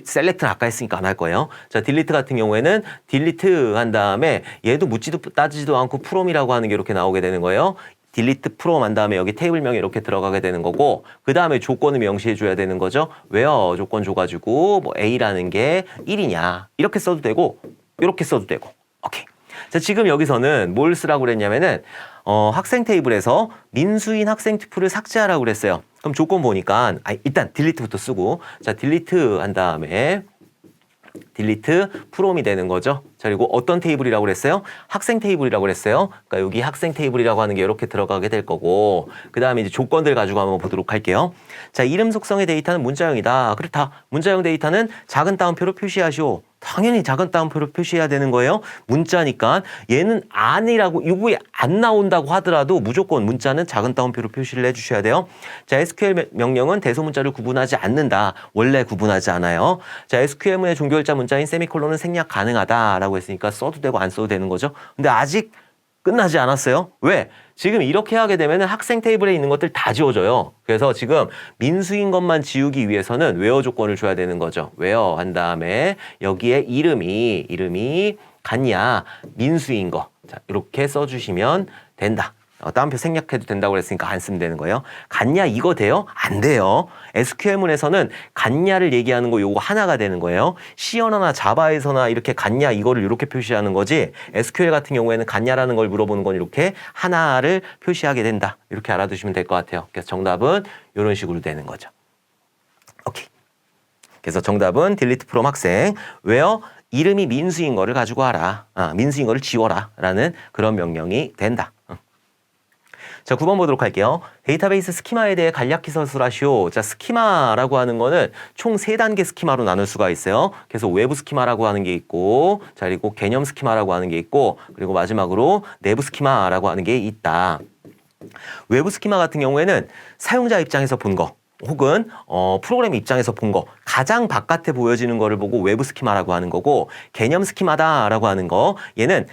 셀렉트는 아까 했으니까 안 할 거예요. 자, 딜리트 같은 경우에는 딜리트 한 다음에 얘도 묻지도 따지지도 않고 프롬이라고 하는 게 이렇게 나오게 되는 거예요. 딜리트 프롬 한 다음에 여기 테이블명이 이렇게 들어가게 되는 거고 그 다음에 조건을 명시해 줘야 되는 거죠. where 조건 줘가지고 뭐 A라는 게 1이냐 이렇게 써도 되고 이렇게 써도 되고 오케이. 자, 지금 여기서는 뭘 쓰라고 그랬냐면은 학생 테이블에서 민수인 학생 튜플을 삭제하라고 그랬어요. 그럼 조건 보니까 일단 딜리트부터 쓰고 자, 딜리트 한 다음에 딜리트 프롬이 되는 거죠. 자, 그리고 어떤 테이블이라고 그랬어요? 학생 테이블이라고 그랬어요. 그러니까 여기 학생 테이블이라고 하는 게 이렇게 들어가게 될 거고 그 다음에 이제 조건들 가지고 한번 보도록 할게요. 자, 이름 속성의 데이터는 문자형이다. 그렇다. 문자형 데이터는 작은 따옴표로 표시하시오. 당연히 작은 따옴표로 표시해야 되는 거예요. 문자니까 얘는 아니라고 이거에 안 나온다고 하더라도 무조건 문자는 작은 따옴표로 표시를 해주셔야 돼요. 자, SQL 명령은 대소문자를 구분하지 않는다. 원래 구분하지 않아요. 자, SQL문의 종교일자 문자인 세미콜론은 생략 가능하다라고 했으니까 써도 되고 안 써도 되는 거죠. 근데 아직 끝나지 않았어요. 왜? 지금 이렇게 하게 되면 학생 테이블에 있는 것들 다 지워져요. 그래서 지금 민수인 것만 지우기 위해서는 웨어 조건을 줘야 되는 거죠. 웨어 한 다음에 여기에 이름이 같냐 민수인 거. 자, 이렇게 써주시면 된다. 따옴표 생략해도 된다고 그랬으니까 안 쓰면 되는 거예요. 같냐 이거 돼요? 안 돼요. SQL문에서는 같냐를 얘기하는 거 요거 하나가 되는 거예요. C 언어나 자바에서나 이렇게 같냐 이거를 이렇게 표시하는 거지 SQL 같은 경우에는 같냐라는 걸 물어보는 건 이렇게 하나를 표시하게 된다. 이렇게 알아두시면 될 것 같아요. 그래서 정답은 이런 식으로 되는 거죠. 오케이. 그래서 정답은 delete from 학생 where 이름이 민수인 거를 가지고 와라. 민수인 거를 지워라 라는 그런 명령이 된다. 자, 9번 보도록 할게요. 데이터베이스 스키마에 대해 간략히 서술하시오. 자, 스키마라고 하는 거는 총 3단계 스키마로 나눌 수가 있어요. 그래서 외부 스키마라고 하는 게 있고, 자, 그리고 개념 스키마라고 하는 게 있고, 그리고 마지막으로 내부 스키마라고 하는 게 있다. 외부 스키마 같은 경우에는 사용자 입장에서 본 거, 혹은 프로그램 입장에서 본 거, 가장 바깥에 보여지는 거를 보고 외부 스키마라고 하는 거고, 개념 스키마다라고 하는 거, 얘는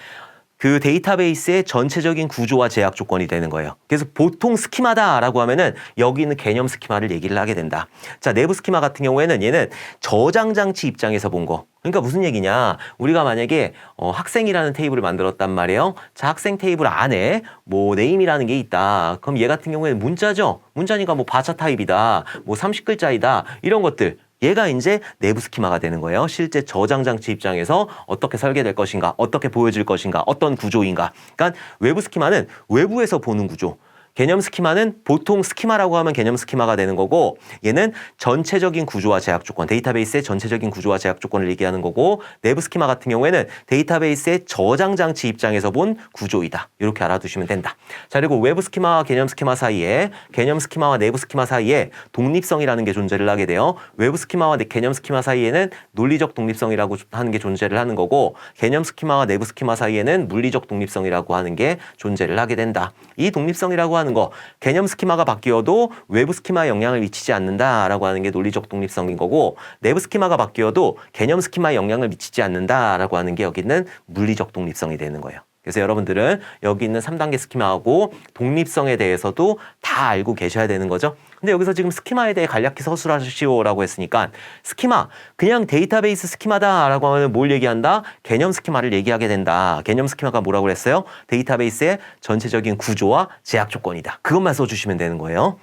그 데이터베이스의 전체적인 구조와 제약 조건이 되는 거예요. 그래서 보통 스키마다라고 하면은 여기 있는 개념 스키마를 얘기를 하게 된다. 자, 내부 스키마 같은 경우에는 얘는 저장 장치 입장에서 본 거. 그러니까 무슨 얘기냐? 우리가 만약에 학생이라는 테이블을 만들었단 말이에요. 자, 학생 테이블 안에 뭐 네임이라는 게 있다. 그럼 얘 같은 경우에는 문자죠. 문자니까 뭐 바차 타입이다. 뭐 30글자이다. 이런 것들. 얘가 이제 내부 스키마가 되는 거예요. 실제 저장 장치 입장에서 어떻게 설계될 것인가, 어떻게 보여질 것인가, 어떤 구조인가. 그러니까 외부 스키마는 외부에서 보는 구조. 개념 스키마는 보통 스키마라고 하면 개념 스키마가 되는 거고 얘는 전체적인 구조와 제약 조건, 데이터베이스의 전체적인 구조와 제약 조건을 얘기하는 거고 내부 스키마 같은 경우에는 데이터베이스의 저장 장치 입장에서 본 구조이다. 이렇게 알아두시면 된다. 자, 그리고 외부 스키마와 개념 스키마 사이에 개념 스키마와 내부 스키마 사이에 독립성이라는 게 존재를 하게 돼요. 외부 스키마와 개념 스키마 사이에는 논리적 독립성이라고 하는 게 존재를 하는 거고 개념 스키마와 내부 스키마 사이에는 물리적 독립성이라고 하는 게 존재를 하게 된다. 이 독립성이라고 하는 거 개념 스키마가 바뀌어도 외부 스키마에 영향을 미치지 않는다라고 하는 게 논리적 독립성인 거고 내부 스키마가 바뀌어도 개념 스키마에 영향을 미치지 않는다라고 하는 게 여기 있는 물리적 독립성이 되는 거예요. 그래서 여러분들은 여기 있는 3단계 스키마하고 독립성에 대해서도 다 알고 계셔야 되는 거죠. 근데 여기서 지금 스키마에 대해 간략히 서술하시오라고 했으니까 스키마, 그냥 데이터베이스 스키마다라고 하면 뭘 얘기한다? 개념 스키마를 얘기하게 된다. 개념 스키마가 뭐라고 그랬어요? 데이터베이스의 전체적인 구조와 제약 조건이다. 그것만 써주시면 되는 거예요.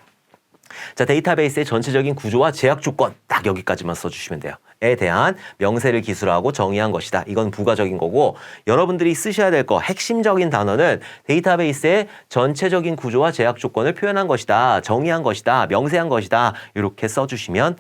자, 데이터베이스의 전체적인 구조와 제약 조건 딱 여기까지만 써주시면 돼요. 에 대한 명세를 기술하고 정의한 것이다. 이건 부가적인 거고 여러분들이 쓰셔야 될 거 핵심적인 단어는 데이터베이스의 전체적인 구조와 제약 조건을 표현한 것이다. 정의한 것이다. 명세한 것이다. 이렇게 써주시면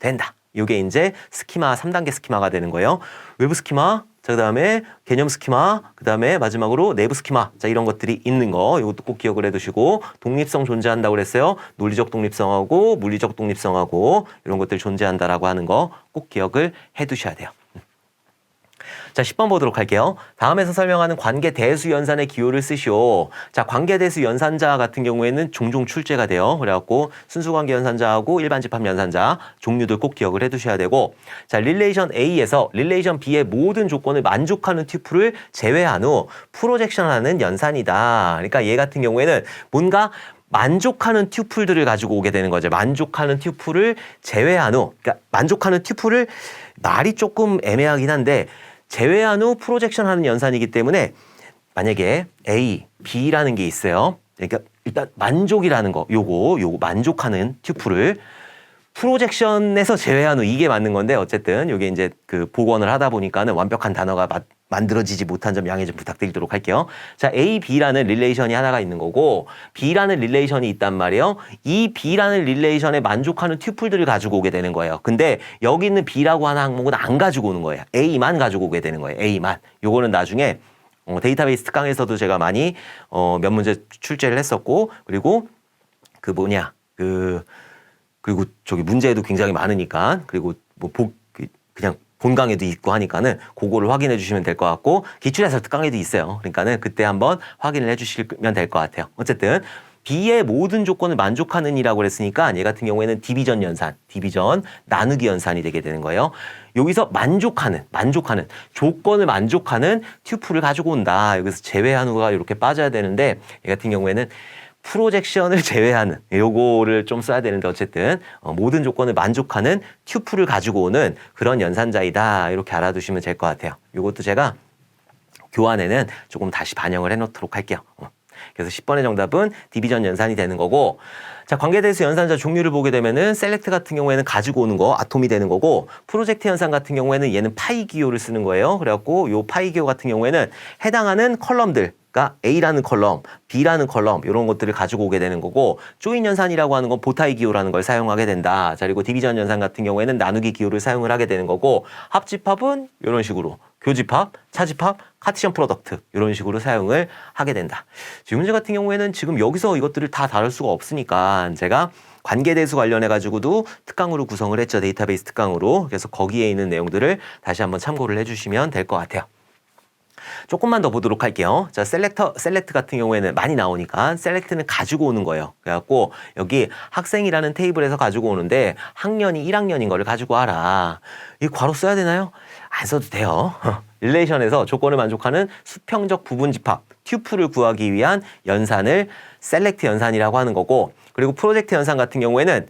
된다. 이게 이제 스키마 3단계 스키마가 되는 거예요. 외부 스키마, 자, 그다음에 개념 스키마, 그다음에 마지막으로 내부 스키마. 자, 이런 것들이 있는 거 이것도 꼭 기억을 해두시고 독립성 존재한다고 그랬어요. 논리적 독립성하고 물리적 독립성하고 이런 것들 존재한다라고 하는 거 꼭 기억을 해두셔야 돼요. 자, 10번 보도록 할게요. 다음에서 설명하는 관계 대수 연산의 기호를 쓰시오. 자, 관계 대수 연산자 같은 경우에는 종종 출제가 돼요. 그래갖고 순수관계 연산자하고 일반 집합 연산자 종류들 꼭 기억을 해두셔야 되고 자, 릴레이션 A에서 릴레이션 B의 모든 조건을 만족하는 튜플을 제외한 후 프로젝션하는 연산이다. 그러니까 얘 같은 경우에는 뭔가 만족하는 튜플들을 가지고 오게 되는 거죠. 만족하는 튜플을 제외한 후, 그러니까 만족하는 튜플을 말이 조금 애매하긴 한데 제외한 후 프로젝션하는 연산이기 때문에 만약에 A, B라는 게 있어요. 그러니까 일단 만족이라는 거, 요거 만족하는 튜플을 프로젝션에서 제외한 후 이게 맞는 건데 어쨌든 이게 이제 그 복원을 하다 보니까는 완벽한 단어가 만들어지지 못한 점 양해 좀 부탁드리도록 할게요. 자, A, B라는 릴레이션이 하나가 있는 거고 B라는 릴레이션이 있단 말이에요. 이 B라는 릴레이션에 만족하는 튜플들을 가지고 오게 되는 거예요. 근데 여기 있는 B라고 하는 항목은 안 가지고 오는 거예요. A만 가지고 오게 되는 거예요. A만. 요거는 나중에 데이터베이스 특강에서도 제가 많이 몇 문제 출제를 했었고 그리고 그리고 저기 문제도 굉장히 많으니까 그리고 뭐 그냥 본강에도 있고 하니까는 그거를 확인해 주시면 될 것 같고 기출해설 특강에도 있어요. 그러니까는 그때 한번 확인을 해 주시면 될 것 같아요. 어쨌든 B의 모든 조건을 만족하는 이라고 그랬으니까 얘 같은 경우에는 디비전 연산, 디비전 나누기 연산이 되게 되는 거예요. 여기서 만족하는 조건을 만족하는 튜플을 가지고 온다. 여기서 제외한 후가 이렇게 빠져야 되는데 얘 같은 경우에는 프로젝션을 제외하는 요거를 좀 써야 되는데 어쨌든 모든 조건을 만족하는 튜플을 가지고 오는 그런 연산자이다. 이렇게 알아두시면 될 것 같아요. 요것도 제가 교환에는 조금 다시 반영을 해놓도록 할게요. 그래서 10번의 정답은 디비전 연산이 되는 거고, 자, 관계대수 연산자 종류를 보게 되면은 셀렉트 같은 경우에는 가지고 오는 거 아톰이 되는 거고, 프로젝트 연산 같은 경우에는 얘는 파이 기호를 쓰는 거예요. 그래갖고 요 파이 기호 같은 경우에는 해당하는 컬럼들, 그러니까 A라는 컬럼, B라는 컬럼 이런 것들을 가지고 오게 되는 거고, 조인 연산이라고 하는 건 보타이 기호라는 걸 사용하게 된다. 자, 그리고 디비전 연산 같은 경우에는 나누기 기호를 사용을 하게 되는 거고, 합집합은 이런 식으로 교집합, 차집합, 카티션 프로덕트 이런 식으로 사용을 하게 된다. 지금 문제 같은 경우에는 지금 여기서 이것들을 다 다룰 수가 없으니까 제가 관계대수 관련해 가지고도 특강으로 구성을 했죠. 데이터베이스 특강으로. 그래서 거기에 있는 내용들을 다시 한번 참고를 해주시면 될 것 같아요. 조금만 더 보도록 할게요. 자, 셀렉트 같은 경우에는 많이 나오니까 셀렉트는 가지고 오는 거예요. 그래갖고 여기 학생이라는 테이블에서 가지고 오는데 학년이 1학년인 거를 가지고 와라. 이 괄호 써야 되나요? 안 써도 돼요. 릴레이션에서 조건을 만족하는 수평적 부분집합, 튜플을 구하기 위한 연산을 셀렉트 연산이라고 하는 거고, 그리고 프로젝트 연산 같은 경우에는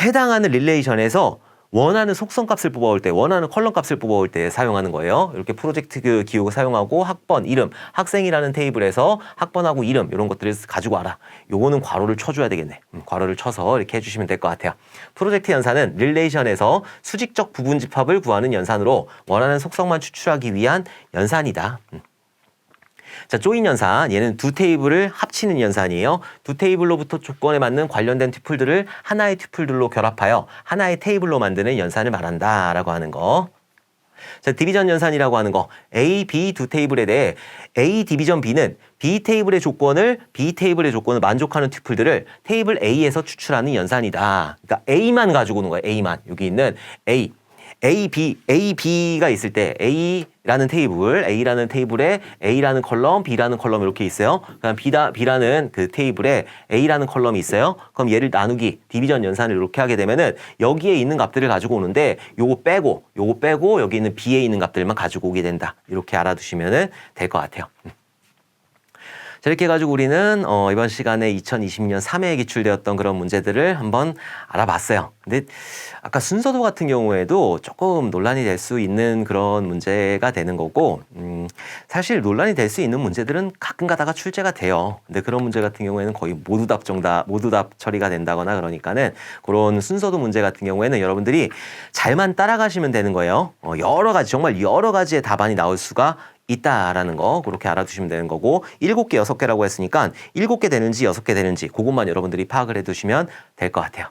해당하는 릴레이션에서 원하는 속성 값을 뽑아올 때, 원하는 컬럼 값을 뽑아올 때 사용하는 거예요. 이렇게 프로젝트 그 기호 사용하고 학번, 이름, 학생이라는 테이블에서 학번하고 이름 이런 것들을 가지고 와라. 요거는 괄호를 쳐줘야 되겠네. 괄호를 쳐서 이렇게 해주시면 될 것 같아요. 프로젝트 연산은 릴레이션에서 수직적 부분집합을 구하는 연산으로 원하는 속성만 추출하기 위한 연산이다. 자, 조인 연산, 얘는 두 테이블을 합치는 연산이에요. 두 테이블로부터 조건에 맞는 관련된 튜플들을 하나의 튜플들로 결합하여 하나의 테이블로 만드는 연산을 말한다라고 하는 거. 자, 디비전 연산이라고 하는 거. A, B 두 테이블에 대해 A 디비전 B는 B 테이블의 조건을 만족하는 튜플들을 테이블 A에서 추출하는 연산이다. 그러니까 A만 가지고 오는 거예요. A만. 여기 있는 A, B가 있을 때 A라는 테이블에 A라는 컬럼, B라는 컬럼 이렇게 있어요. 그럼 B라는 그 테이블에 A라는 컬럼이 있어요. 그럼 얘를 나누기, 디비전 연산을 이렇게 하게 되면은 여기에 있는 값들을 가지고 오는데 요거 빼고 여기 있는 B에 있는 값들만 가지고 오게 된다. 이렇게 알아두시면 될 것 같아요. 자, 이렇게 해가지고 우리는 이번 시간에 2020년 3회에 기출되었던 그런 문제들을 한번 알아봤어요. 근데 아까 순서도 같은 경우에도 조금 논란이 될 수 있는 그런 문제가 되는 거고, 사실 논란이 될 수 있는 문제들은 가끔 가다가 출제가 돼요. 근데 그런 문제 같은 경우에는 거의 모두 답 처리가 된다거나 그러니까는 그런 순서도 문제 같은 경우에는 여러분들이 잘만 따라가시면 되는 거예요. 정말 여러 가지의 답안이 나올 수가 있다라는 거 그렇게 알아두시면 되는 거고, 7개, 6개라고 했으니까 7개 되는지 6개 되는지 그것만 여러분들이 파악을 해두시면 될 것 같아요.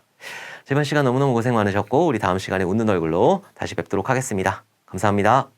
이번 시간 너무너무 고생 많으셨고 우리 다음 시간에 웃는 얼굴로 다시 뵙도록 하겠습니다. 감사합니다.